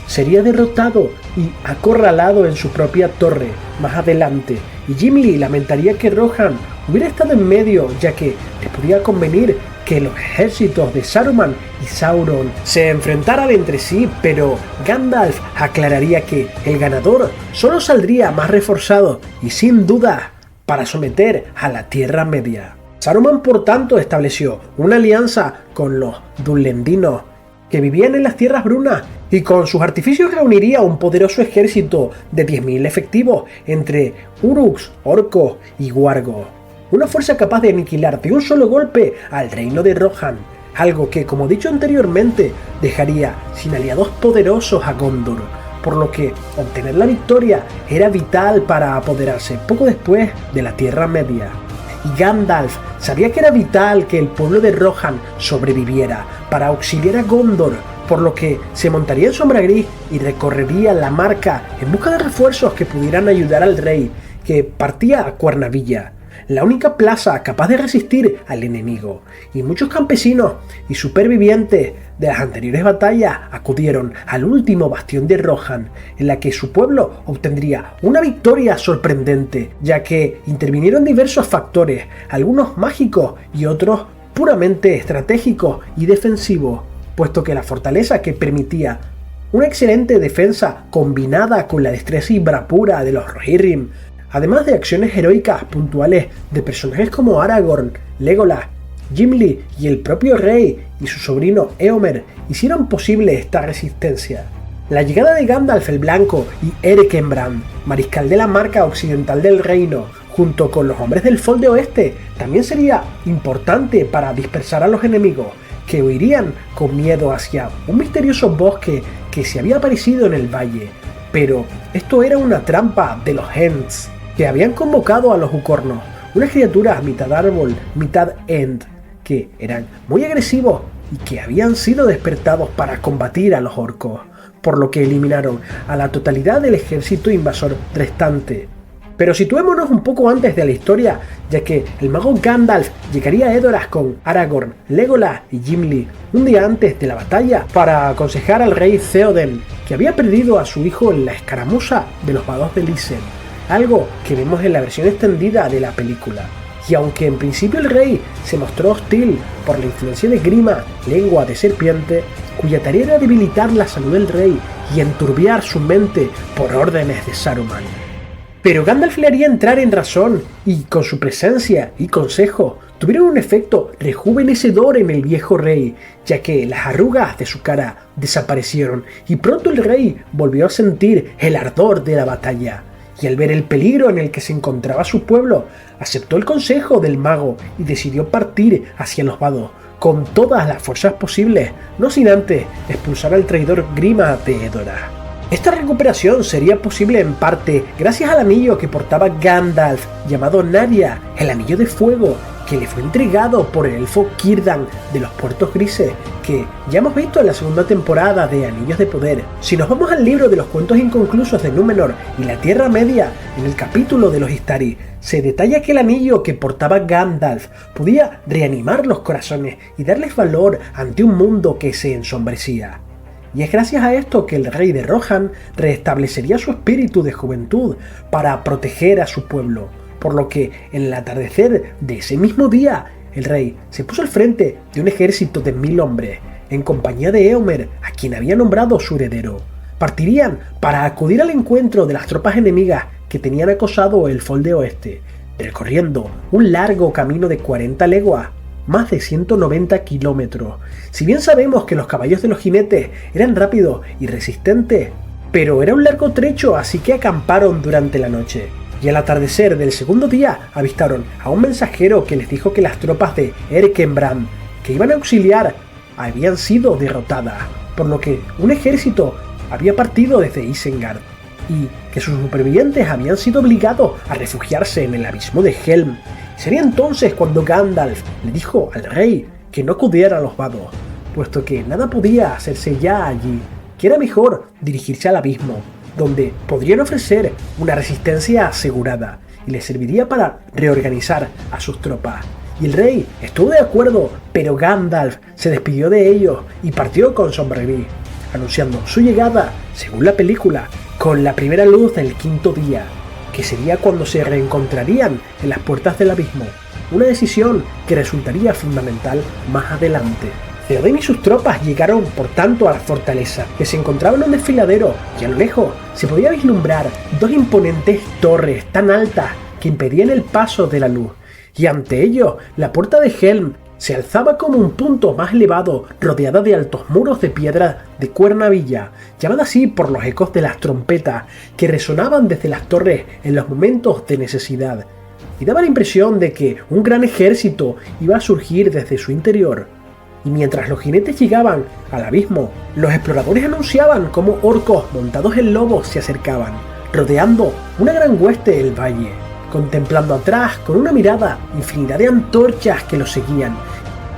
sería derrotado y acorralado en su propia torre más adelante, y Gimli lamentaría que Rohan hubiera estado en medio, ya que les podía convenir que los ejércitos de Saruman y Sauron se enfrentaran entre sí, pero Gandalf aclararía que el ganador solo saldría más reforzado y sin duda para someter a la Tierra Media. Saruman, por tanto, estableció una alianza con los dunlendinos que vivían en las Tierras Brunas y con sus artificios reuniría un poderoso ejército de 10.000 efectivos entre Uruks, orcos y wargos. Una fuerza capaz de aniquilar de un solo golpe al reino de Rohan, algo que, como dicho anteriormente, dejaría sin aliados poderosos a Gondor, por lo que obtener la victoria era vital para apoderarse poco después de la Tierra Media. Y Gandalf sabía que era vital que el pueblo de Rohan sobreviviera para auxiliar a Gondor, por lo que se montaría en Sombra Gris y recorrería la marca en busca de refuerzos que pudieran ayudar al rey, que partía a Cuernavilla, la única plaza capaz de resistir al enemigo, y muchos campesinos y supervivientes de las anteriores batallas acudieron al último bastión de Rohan, en la que su pueblo obtendría una victoria sorprendente, ya que intervinieron diversos factores, algunos mágicos y otros puramente estratégicos y defensivos, puesto que la fortaleza, que permitía una excelente defensa combinada con la destreza y bravura de los Rohirrim, además de acciones heroicas puntuales de personajes como Aragorn, Legolas, Gimli y el propio rey y su sobrino Éomer, hicieron posible esta resistencia. La llegada de Gandalf el Blanco y Erkenbrand, mariscal de la marca occidental del reino, junto con los hombres del Fold de Oeste, también sería importante para dispersar a los enemigos, que huirían con miedo hacia un misterioso bosque que se había aparecido en el valle. Pero esto era una trampa de los Ents, que habían convocado a los Ucornos, unas criaturas mitad árbol, mitad Ent, que eran muy agresivos y que habían sido despertados para combatir a los orcos, por lo que eliminaron a la totalidad del ejército invasor restante. Pero situémonos un poco antes de la historia, ya que el mago Gandalf llegaría a Edoras con Aragorn, Legolas y Gimli un día antes de la batalla para aconsejar al rey Theoden, que había perdido a su hijo en la escaramuza de los vados de Lysel, algo que vemos en la versión extendida de la película. Y aunque en principio el rey se mostró hostil por la influencia de Grima, lengua de serpiente, cuya tarea era debilitar la salud del rey y enturbiar su mente por órdenes de Saruman. Pero Gandalf le haría entrar en razón, y con su presencia y consejo tuvieron un efecto rejuvenecedor en el viejo rey, ya que las arrugas de su cara desaparecieron y pronto el rey volvió a sentir el ardor de la batalla. Y al ver el peligro en el que se encontraba su pueblo, aceptó el consejo del mago y decidió partir hacia los vados con todas las fuerzas posibles, no sin antes expulsar al traidor Grima de Edoras. Esta recuperación sería posible en parte gracias al anillo que portaba Gandalf, llamado Narya, el anillo de fuego, que le fue entregado por el elfo Círdan de los Puertos Grises, que ya hemos visto en la segunda temporada de Anillos de Poder. Si nos vamos al libro de los cuentos inconclusos de Númenor y la Tierra Media, en el capítulo de los Istari, se detalla que el anillo que portaba Gandalf podía reanimar los corazones y darles valor ante un mundo que se ensombrecía. Y es gracias a esto que el rey de Rohan restablecería su espíritu de juventud para proteger a su pueblo, por lo que en el atardecer de ese mismo día el rey se puso al frente de un ejército de 1000 hombres, en compañía de Éomer, a quien había nombrado su heredero. Partirían para acudir al encuentro de las tropas enemigas que tenían acosado el Fold de Oeste, recorriendo un largo camino de 40 leguas, más de 190 kilómetros. Si bien sabemos que los caballos de los jinetes eran rápidos y resistentes, pero era un largo trecho, así que acamparon durante la noche. Y al atardecer del segundo día avistaron a un mensajero que les dijo que las tropas de Erkenbrand, que iban a auxiliar, habían sido derrotadas, por lo que un ejército había partido desde Isengard, y que sus supervivientes habían sido obligados a refugiarse en el abismo de Helm. Sería entonces cuando Gandalf le dijo al rey que no acudiera a los vados, puesto que nada podía hacerse ya allí, que era mejor dirigirse al abismo, donde podrían ofrecer una resistencia asegurada y les serviría para reorganizar a sus tropas. Y el rey estuvo de acuerdo, pero Gandalf se despidió de ellos y partió con Sombra Gris, anunciando su llegada, según la película, con la primera luz del quinto día, que sería cuando se reencontrarían en las puertas del abismo, una decisión que resultaría fundamental más adelante. Theoden y sus tropas llegaron por tanto a la fortaleza, que se encontraba en un desfiladero, y a lo lejos se podía vislumbrar dos imponentes torres tan altas que impedían el paso de la luz, y ante ello la puerta de Helm se alzaba como un punto más elevado, rodeada de altos muros de piedra de Cuernavilla, llamada así por los ecos de las trompetas que resonaban desde las torres en los momentos de necesidad, y daba la impresión de que un gran ejército iba a surgir desde su interior. Y mientras los jinetes llegaban al abismo, los exploradores anunciaban cómo orcos montados en lobos se acercaban, rodeando una gran hueste del valle, contemplando atrás con una mirada infinidad de antorchas que los seguían,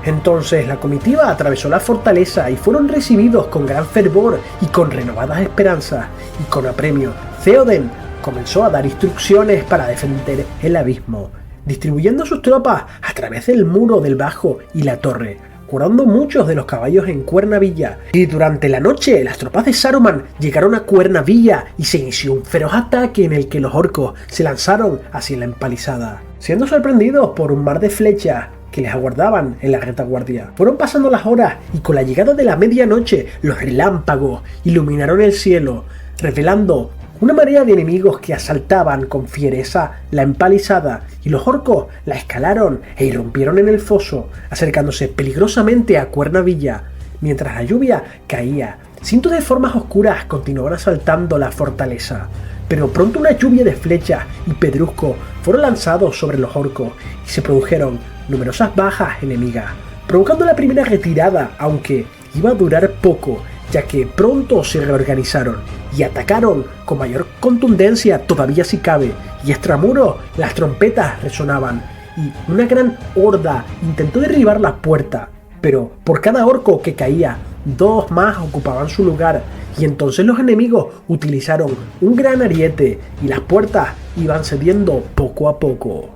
Entonces la comitiva atravesó la fortaleza y fueron recibidos con gran fervor y con renovadas esperanzas, y con apremio Theoden comenzó a dar instrucciones para defender el abismo, distribuyendo sus tropas a través del muro del bajo y la torre, curando muchos de los caballos en Cuernavilla. Y durante la noche las tropas de Saruman llegaron a Cuernavilla y se inició un feroz ataque en el que los orcos se lanzaron hacia la empalizada, siendo sorprendidos por un mar de flechas que les aguardaban en la retaguardia. Fueron pasando las horas y con la llegada de la medianoche los relámpagos iluminaron el cielo, revelando una marea de enemigos que asaltaban con fiereza la empalizada, y los orcos la escalaron e irrumpieron en el foso, acercándose peligrosamente a Cuernavilla. Mientras la lluvia caía, cientos de formas oscuras continuaban asaltando la fortaleza, pero pronto una lluvia de flechas y pedruscos fueron lanzados sobre los orcos y se produjeron numerosas bajas enemigas, provocando la primera retirada, aunque iba a durar poco, ya que pronto se reorganizaron y atacaron con mayor contundencia todavía si cabe, y extramuros las trompetas resonaban, y una gran horda intentó derribar la puerta, pero por cada orco que caía, dos más ocupaban su lugar, y entonces los enemigos utilizaron un gran ariete y las puertas iban cediendo poco a poco.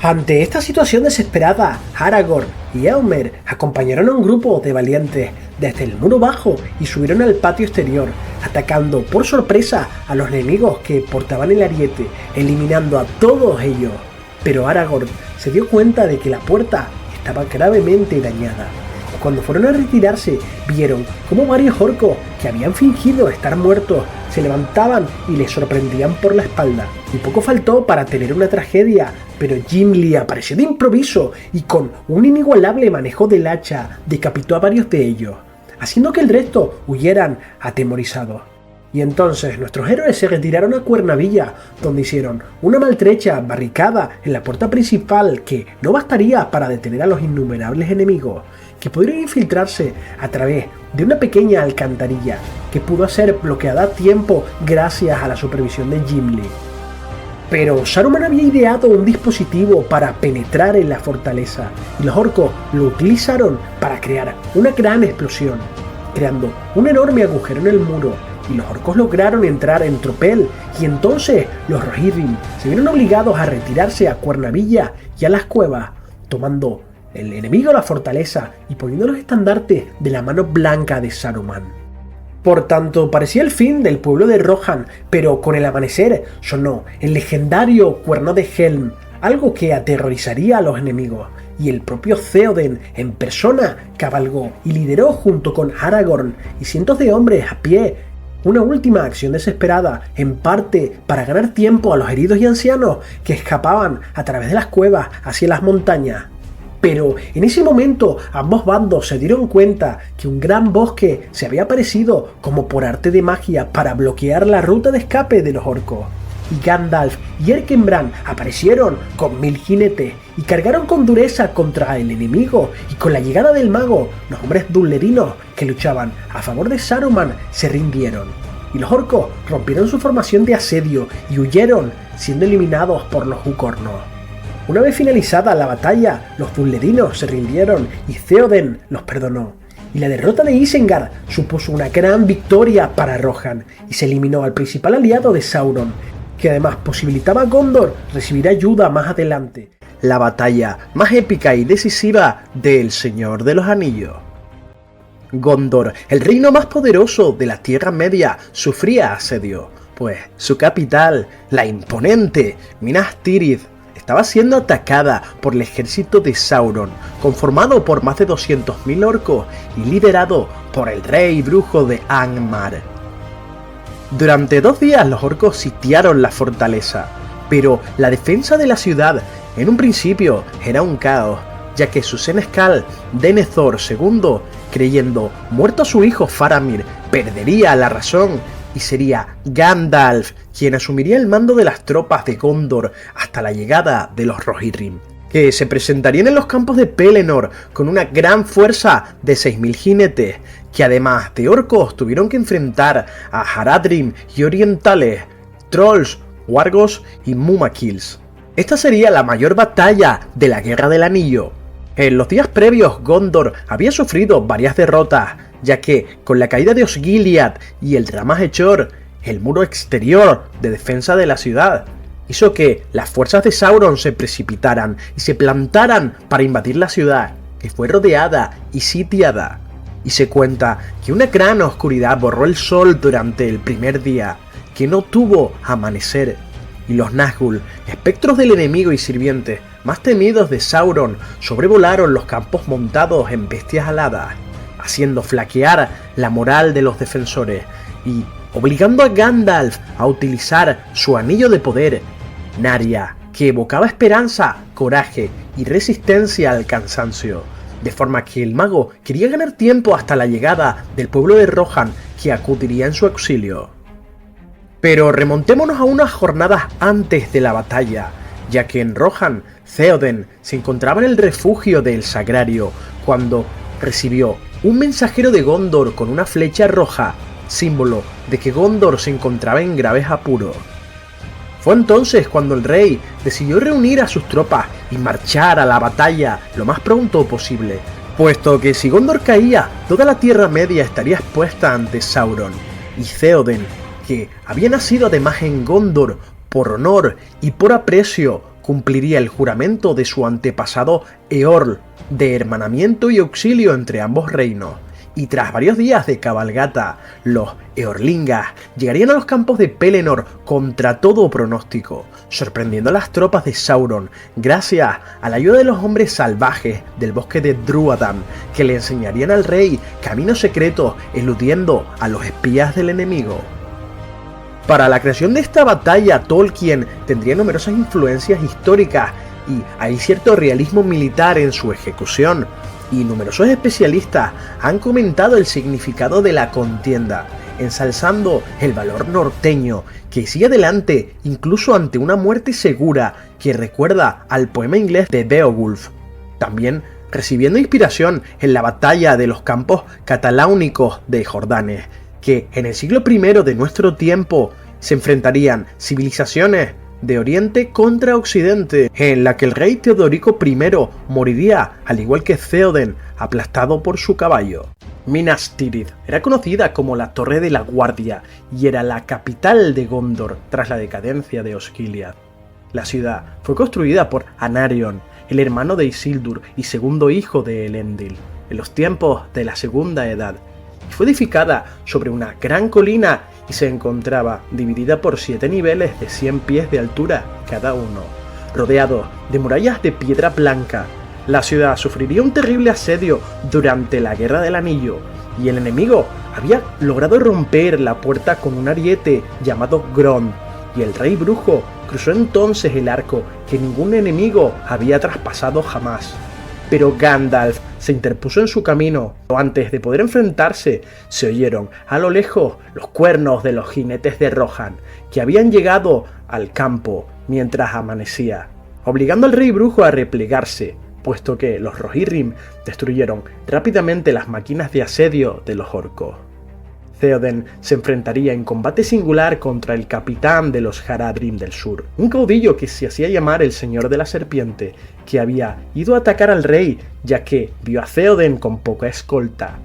Ante esta situación desesperada, Aragorn y Éomer acompañaron a un grupo de valientes desde el muro bajo y subieron al patio exterior, atacando por sorpresa a los enemigos que portaban el ariete, eliminando a todos ellos. Pero Aragorn se dio cuenta de que la puerta estaba gravemente dañada. Cuando fueron a retirarse, vieron cómo varios orcos que habían fingido estar muertos se levantaban y les sorprendían por la espalda. Y poco faltó para tener una tragedia, pero Gimli apareció de improviso y con un inigualable manejo del hacha decapitó a varios de ellos, haciendo que el resto huyeran atemorizados. Y entonces nuestros héroes se retiraron a Cuernavilla, donde hicieron una maltrecha barricada en la puerta principal que no bastaría para detener a los innumerables enemigos, que podrían infiltrarse a través de una pequeña alcantarilla que pudo ser bloqueada a tiempo gracias a la supervisión de Gimli. Pero Saruman había ideado un dispositivo para penetrar en la fortaleza, y los orcos lo utilizaron para crear una gran explosión, creando un enorme agujero en el muro, y los orcos lograron entrar en tropel, y entonces los Rohirrim se vieron obligados a retirarse a Cuernavilla y a las cuevas, tomando el enemigo a la fortaleza y poniendo los estandartes de la mano blanca de Saruman. Por tanto, parecía el fin del pueblo de Rohan, pero con el amanecer sonó el legendario cuerno de Helm, algo que aterrorizaría a los enemigos, y el propio Theoden en persona cabalgó y lideró junto con Aragorn y cientos de hombres a pie una última acción desesperada, en parte para ganar tiempo a los heridos y ancianos que escapaban a través de las cuevas hacia las montañas. Pero en ese momento ambos bandos se dieron cuenta que un gran bosque se había aparecido como por arte de magia para bloquear la ruta de escape de los orcos. Y Gandalf y Erkenbrand aparecieron con 1000 jinetes y cargaron con dureza contra el enemigo, y con la llegada del mago, los hombres dunlerinos que luchaban a favor de Saruman se rindieron, y los orcos rompieron su formación de asedio y huyeron, siendo eliminados por los Hucornos. Una vez finalizada la batalla, los dunlerinos se rindieron y Theoden los perdonó, y la derrota de Isengard supuso una gran victoria para Rohan, y se eliminó al principal aliado de Sauron, que además posibilitaba a Gondor recibir ayuda más adelante. La batalla más épica y decisiva del Señor de los Anillos. Gondor, el reino más poderoso de la Tierra Media, sufría asedio, pues su capital, la imponente Minas Tirith, estaba siendo atacada por el ejército de Sauron, conformado por más de 200.000 orcos y liderado por el rey brujo de Angmar. Durante 2 días los orcos sitiaron la fortaleza, pero la defensa de la ciudad en un principio era un caos, ya que su senescal Denethor II, creyendo muerto su hijo Faramir, perdería la razón y sería Gandalf quien asumiría el mando de las tropas de Gondor hasta la llegada de los Rohirrim, que se presentarían en los campos de Pelennor con una gran fuerza de 6.000 jinetes, que además de orcos tuvieron que enfrentar a Haradrim y orientales, trolls, wargos y mumakils. Esta sería la mayor batalla de la Guerra del Anillo. En los días previos, Gondor había sufrido varias derrotas, ya que con la caída de Osgiliath y el drama Hechor, el muro exterior de defensa de la ciudad hizo que las fuerzas de Sauron se precipitaran y se plantaran para invadir la ciudad, que fue rodeada y sitiada. Y se cuenta que una gran oscuridad borró el sol durante el primer día, que no tuvo amanecer, y los Nazgûl, espectros del enemigo y sirvientes más temidos de Sauron, sobrevolaron los campos montados en bestias aladas, haciendo flaquear la moral de los defensores y obligando a Gandalf a utilizar su anillo de poder, Narya, que evocaba esperanza, coraje y resistencia al cansancio, de forma que el mago quería ganar tiempo hasta la llegada del pueblo de Rohan, que acudiría en su auxilio. Pero remontémonos a unas jornadas antes de la batalla, ya que en Rohan, Theoden se encontraba en el refugio del Sagrario cuando recibió un mensajero de Gondor con una flecha roja, símbolo de que Gondor se encontraba en graves apuros. Fue entonces cuando el rey decidió reunir a sus tropas y marchar a la batalla lo más pronto posible, puesto que si Gondor caía, toda la Tierra Media estaría expuesta ante Sauron, y Theoden, que había nacido además en Gondor por honor y por aprecio, cumpliría el juramento de su antepasado Eorl de hermanamiento y auxilio entre ambos reinos. Y tras varios días de cabalgata, los Eorlingas llegarían a los campos de Pelennor contra todo pronóstico, sorprendiendo a las tropas de Sauron gracias a la ayuda de los hombres salvajes del bosque de Drúadan, que le enseñarían al rey caminos secretos eludiendo a los espías del enemigo. Para la creación de esta batalla, Tolkien tendría numerosas influencias históricas y hay cierto realismo militar en su ejecución, y numerosos especialistas han comentado el significado de la contienda, ensalzando el valor norteño que sigue adelante incluso ante una muerte segura que recuerda al poema inglés de Beowulf. También recibiendo inspiración en la batalla de los campos cataláunicos de Jordanes, que en el siglo I de nuestro tiempo se enfrentarían civilizaciones de Oriente contra Occidente, en la que el rey Teodorico I moriría, al igual que Theoden, aplastado por su caballo. Minas Tirith era conocida como la Torre de la Guardia y era la capital de Gondor tras la decadencia de Osgiliath. La ciudad fue construida por Anarion, el hermano de Isildur y segundo hijo de Elendil, en los tiempos de la Segunda Edad, y fue edificada sobre una gran colina y se encontraba dividida por 7 niveles de 100 pies de altura cada uno, rodeado de murallas de piedra blanca. La ciudad sufriría un terrible asedio durante la Guerra del Anillo, y el enemigo había logrado romper la puerta con un ariete llamado Grond, y el rey brujo cruzó entonces el arco que ningún enemigo había traspasado jamás. Pero Gandalf se interpuso en su camino. Antes de poder enfrentarse, se oyeron a lo lejos los cuernos de los jinetes de Rohan, que habían llegado al campo mientras amanecía, obligando al rey brujo a replegarse, puesto que los Rohirrim destruyeron rápidamente las máquinas de asedio de los orcos. Theoden se enfrentaría en combate singular contra el capitán de los Haradrim del sur, un caudillo que se hacía llamar el Señor de la Serpiente, que había ido a atacar al rey ya que vio a Theoden con poca escolta.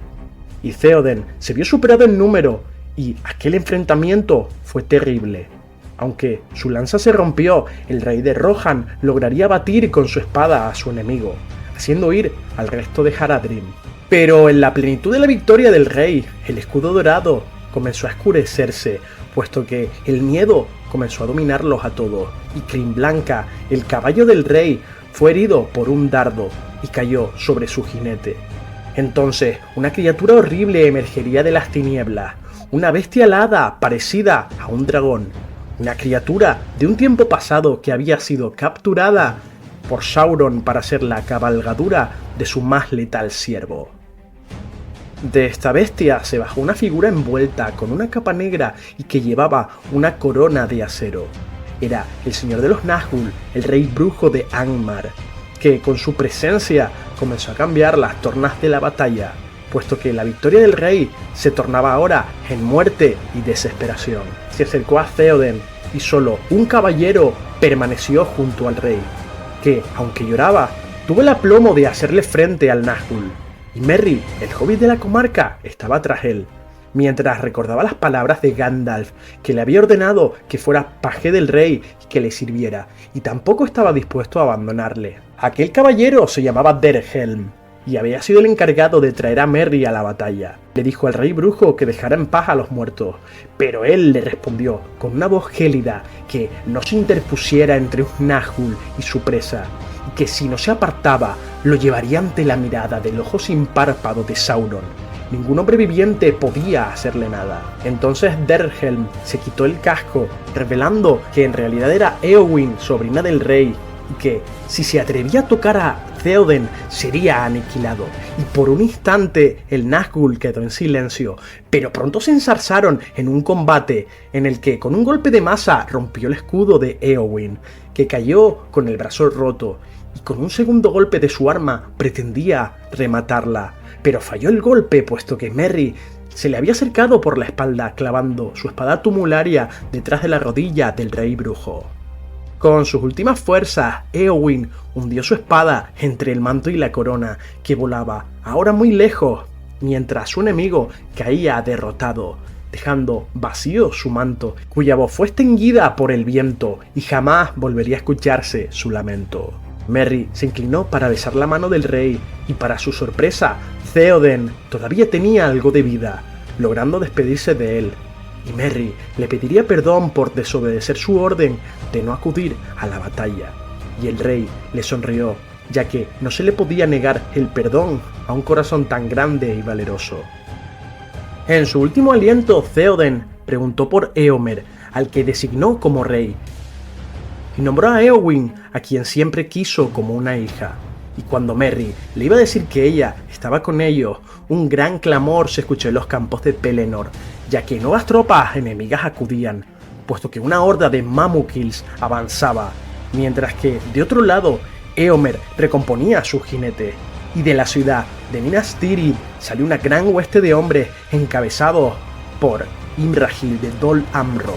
Y Theoden se vio superado en número y aquel enfrentamiento fue terrible. Aunque su lanza se rompió, el rey de Rohan lograría batir con su espada a su enemigo, haciendo huir al resto de Haradrim. Pero en la plenitud de la victoria del rey, el escudo dorado comenzó a oscurecerse, puesto que el miedo comenzó a dominarlos a todos, y Crin Blanca, el caballo del rey, fue herido por un dardo y cayó sobre su jinete. Entonces, una criatura horrible emergería de las tinieblas, una bestia alada parecida a un dragón, una criatura de un tiempo pasado que había sido capturada por Sauron para ser la cabalgadura de su más letal siervo. De esta bestia se bajó una figura envuelta con una capa negra y que llevaba una corona de acero. Era el señor de los Nazgûl, el rey brujo de Angmar, que con su presencia comenzó a cambiar las tornas de la batalla, puesto que la victoria del rey se tornaba ahora en muerte y desesperación. Se acercó a Theoden y solo un caballero permaneció junto al rey, que, aunque lloraba, tuvo el aplomo de hacerle frente al Nazgûl, y Merry, el hobbit de la comarca, estaba tras él, mientras recordaba las palabras de Gandalf, que le había ordenado que fuera paje del rey y que le sirviera, y tampoco estaba dispuesto a abandonarle. Aquel caballero se llamaba Derhelm, y había sido el encargado de traer a Merry a la batalla. Le dijo al rey brujo que dejara en paz a los muertos, pero él le respondió con una voz gélida que no se interpusiera entre un Nazgûl y su presa, y que si no se apartaba, lo llevaría ante la mirada del ojo sin párpado de Sauron. Ningún hombre viviente podía hacerle nada. Entonces Derhelm se quitó el casco, revelando que en realidad era Éowyn, sobrina del rey, y que si se atrevía a tocar a Theoden sería aniquilado. Y por un instante el Nazgûl quedó en silencio, pero pronto se ensarzaron en un combate en el que con un golpe de masa rompió el escudo de Éowyn, que cayó con el brazo roto, y con un segundo golpe de su arma pretendía rematarla, pero falló el golpe puesto que Merry se le había acercado por la espalda clavando su espada tumularia detrás de la rodilla del rey brujo. Con sus últimas fuerzas, Éowyn hundió su espada entre el manto y la corona, que volaba, ahora muy lejos, mientras su enemigo caía derrotado, dejando vacío su manto, cuya voz fue extinguida por el viento y jamás volvería a escucharse su lamento. Merry se inclinó para besar la mano del rey y para su sorpresa, Theoden todavía tenía algo de vida, logrando despedirse de él. Y Merry le pediría perdón por desobedecer su orden de no acudir a la batalla, y el rey le sonrió, ya que no se le podía negar el perdón a un corazón tan grande y valeroso. En su último aliento, Theoden preguntó por Éomer, al que designó como rey, y nombró a Éowyn, a quien siempre quiso como una hija. Y cuando Merry le iba a decir que ella estaba con ellos, un gran clamor se escuchó en los campos de Pelennor, ya que nuevas tropas enemigas acudían, puesto que una horda de Mamukils avanzaba, mientras que de otro lado Éomer recomponía a sus jinetes, y de la ciudad de Minas Tirith salió una gran hueste de hombres encabezados por Imrahil de Dol Amroth,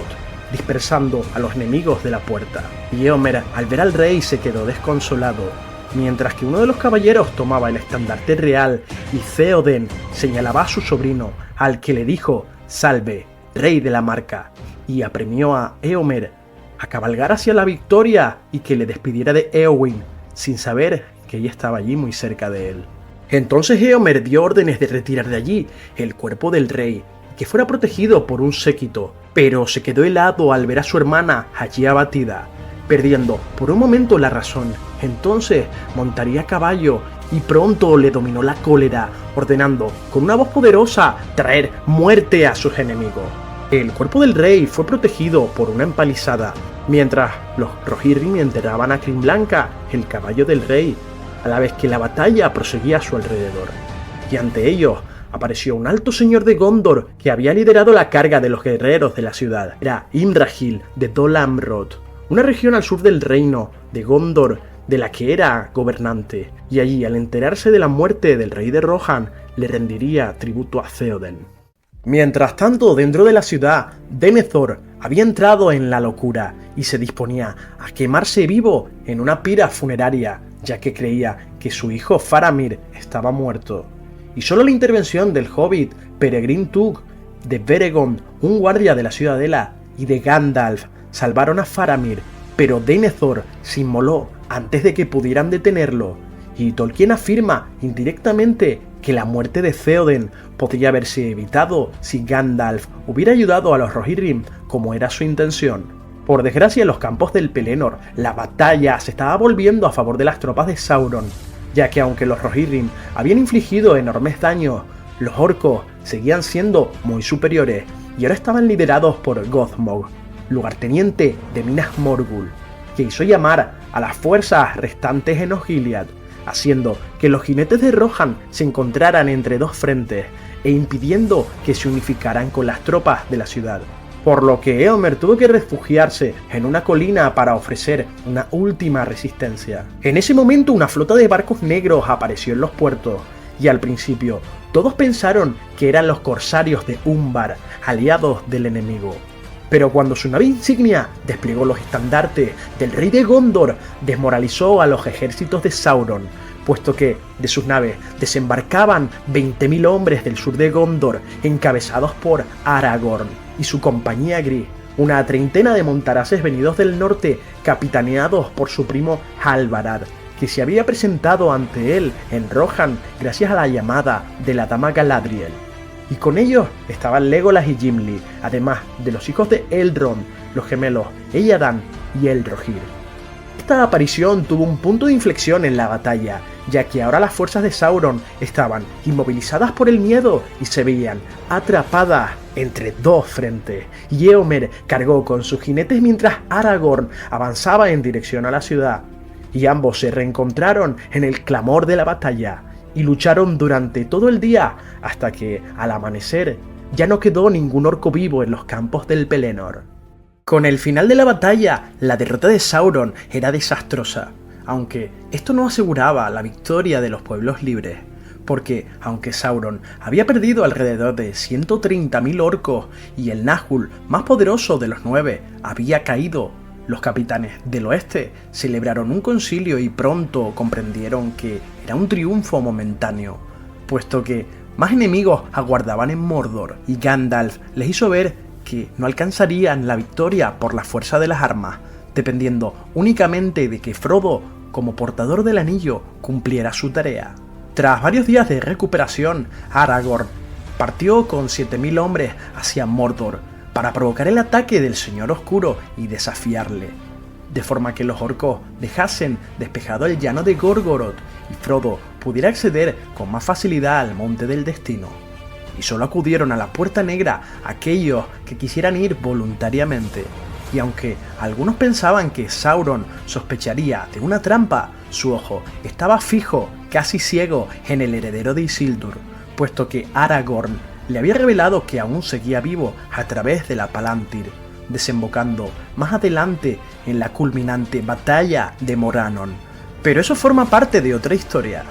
dispersando a los enemigos de la puerta. Y Éomer, al ver al rey, se quedó desconsolado, mientras que uno de los caballeros tomaba el estandarte real y Theoden señalaba a su sobrino, al que le dijo «Salve, rey de la marca», y apremió a Éomer a cabalgar hacia la victoria y que le despidiera de Éowyn, sin saber que ella estaba allí muy cerca de él. Entonces Éomer dio órdenes de retirar de allí el cuerpo del rey, que fuera protegido por un séquito, pero se quedó helado al ver a su hermana allí abatida, perdiendo por un momento la razón. Entonces montaría a caballo y pronto le dominó la cólera, ordenando con una voz poderosa traer muerte a sus enemigos. El cuerpo del rey fue protegido por una empalizada, mientras los Rohirrim enterraban a Crin Blanca, el caballo del rey, a la vez que la batalla proseguía a su alrededor. Y ante ellos apareció un alto señor de Gondor que había liderado la carga de los guerreros de la ciudad. Era Imrahil de Dol Amroth, una región al sur del reino de Gondor de la que era gobernante, y allí, al enterarse de la muerte del rey de Rohan, le rendiría tributo a Theoden. Mientras tanto, dentro de la ciudad, Denethor había entrado en la locura y se disponía a quemarse vivo en una pira funeraria, ya que creía que su hijo Faramir estaba muerto. Y solo la intervención del hobbit Peregrin Took, de Beregond, un guardia de la ciudadela, y de Gandalf salvaron a Faramir, pero Denethor se inmoló antes de que pudieran detenerlo, y Tolkien afirma indirectamente que la muerte de Theoden podría haberse evitado si Gandalf hubiera ayudado a los Rohirrim como era su intención. Por desgracia, en los campos del Pelennor, la batalla se estaba volviendo a favor de las tropas de Sauron, ya que aunque los Rohirrim habían infligido enormes daños, los orcos seguían siendo muy superiores y ahora estaban liderados por Gothmog, lugarteniente de Minas Morgul, que hizo llamar a las fuerzas restantes en Osgiliath, haciendo que los jinetes de Rohan se encontraran entre dos frentes e impidiendo que se unificaran con las tropas de la ciudad, por lo que Éomer tuvo que refugiarse en una colina para ofrecer una última resistencia. En ese momento una flota de barcos negros apareció en los puertos, y al principio todos pensaron que eran los corsarios de Umbar, aliados del enemigo. Pero cuando su nave insignia desplegó los estandartes del rey de Gondor, desmoralizó a los ejércitos de Sauron, puesto que de sus naves desembarcaban 20.000 hombres del sur de Gondor, encabezados por Aragorn y su compañía gris, una treintena de montaraces venidos del norte, capitaneados por su primo Halbarad, que se había presentado ante él en Rohan gracias a la llamada de la dama Galadriel. Y con ellos estaban Legolas y Gimli, además de los hijos de Elrond, los gemelos Elladan y Elrohir. Esta aparición tuvo un punto de inflexión en la batalla, ya que ahora las fuerzas de Sauron estaban inmovilizadas por el miedo y se veían atrapadas entre dos frentes. Y Éomer cargó con sus jinetes mientras Aragorn avanzaba en dirección a la ciudad, y ambos se reencontraron en el clamor de la batalla, y lucharon durante todo el día hasta que, al amanecer, ya no quedó ningún orco vivo en los campos del Pelennor. Con el final de la batalla, la derrota de Sauron era desastrosa, aunque esto no aseguraba la victoria de los pueblos libres, porque aunque Sauron había perdido alrededor de 130.000 orcos y el Nazgûl más poderoso de los 9 había caído, los capitanes del oeste celebraron un concilio y pronto comprendieron que era un triunfo momentáneo, puesto que más enemigos aguardaban en Mordor, y Gandalf les hizo ver que no alcanzarían la victoria por la fuerza de las armas, dependiendo únicamente de que Frodo, como portador del anillo, cumpliera su tarea. Tras varios días de recuperación, Aragorn partió con 7.000 hombres hacia Mordor para provocar el ataque del Señor Oscuro y desafiarle, de forma que los orcos dejasen despejado el llano de Gorgoroth y Frodo pudiera acceder con más facilidad al Monte del Destino. Y solo acudieron a la Puerta Negra aquellos que quisieran ir voluntariamente. Y aunque algunos pensaban que Sauron sospecharía de una trampa, su ojo estaba fijo, casi ciego, en el heredero de Isildur, puesto que Aragorn le había revelado que aún seguía vivo a través de la Palantir, desembocando más adelante en la culminante batalla de Morannon. Pero eso forma parte de otra historia.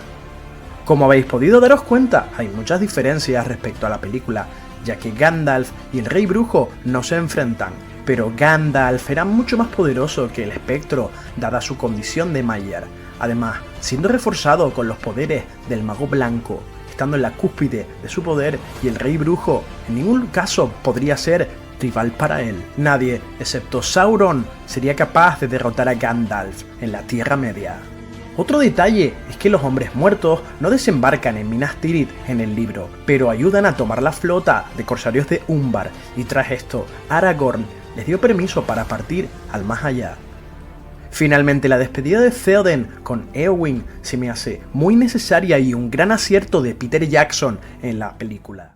Como habéis podido daros cuenta, hay muchas diferencias respecto a la película, ya que Gandalf y el Rey Brujo no se enfrentan, pero Gandalf era mucho más poderoso que el espectro dada su condición de Maiar, además siendo reforzado con los poderes del Mago Blanco, estando en la cúspide de su poder, y el Rey Brujo en ningún caso podría ser rival para él. Nadie, excepto Sauron, sería capaz de derrotar a Gandalf en la Tierra Media. Otro detalle es que los hombres muertos no desembarcan en Minas Tirith en el libro, pero ayudan a tomar la flota de corsarios de Umbar, y tras esto Aragorn les dio permiso para partir al más allá. Finalmente, la despedida de Theoden con Éowyn se me hace muy necesaria y un gran acierto de Peter Jackson en la película.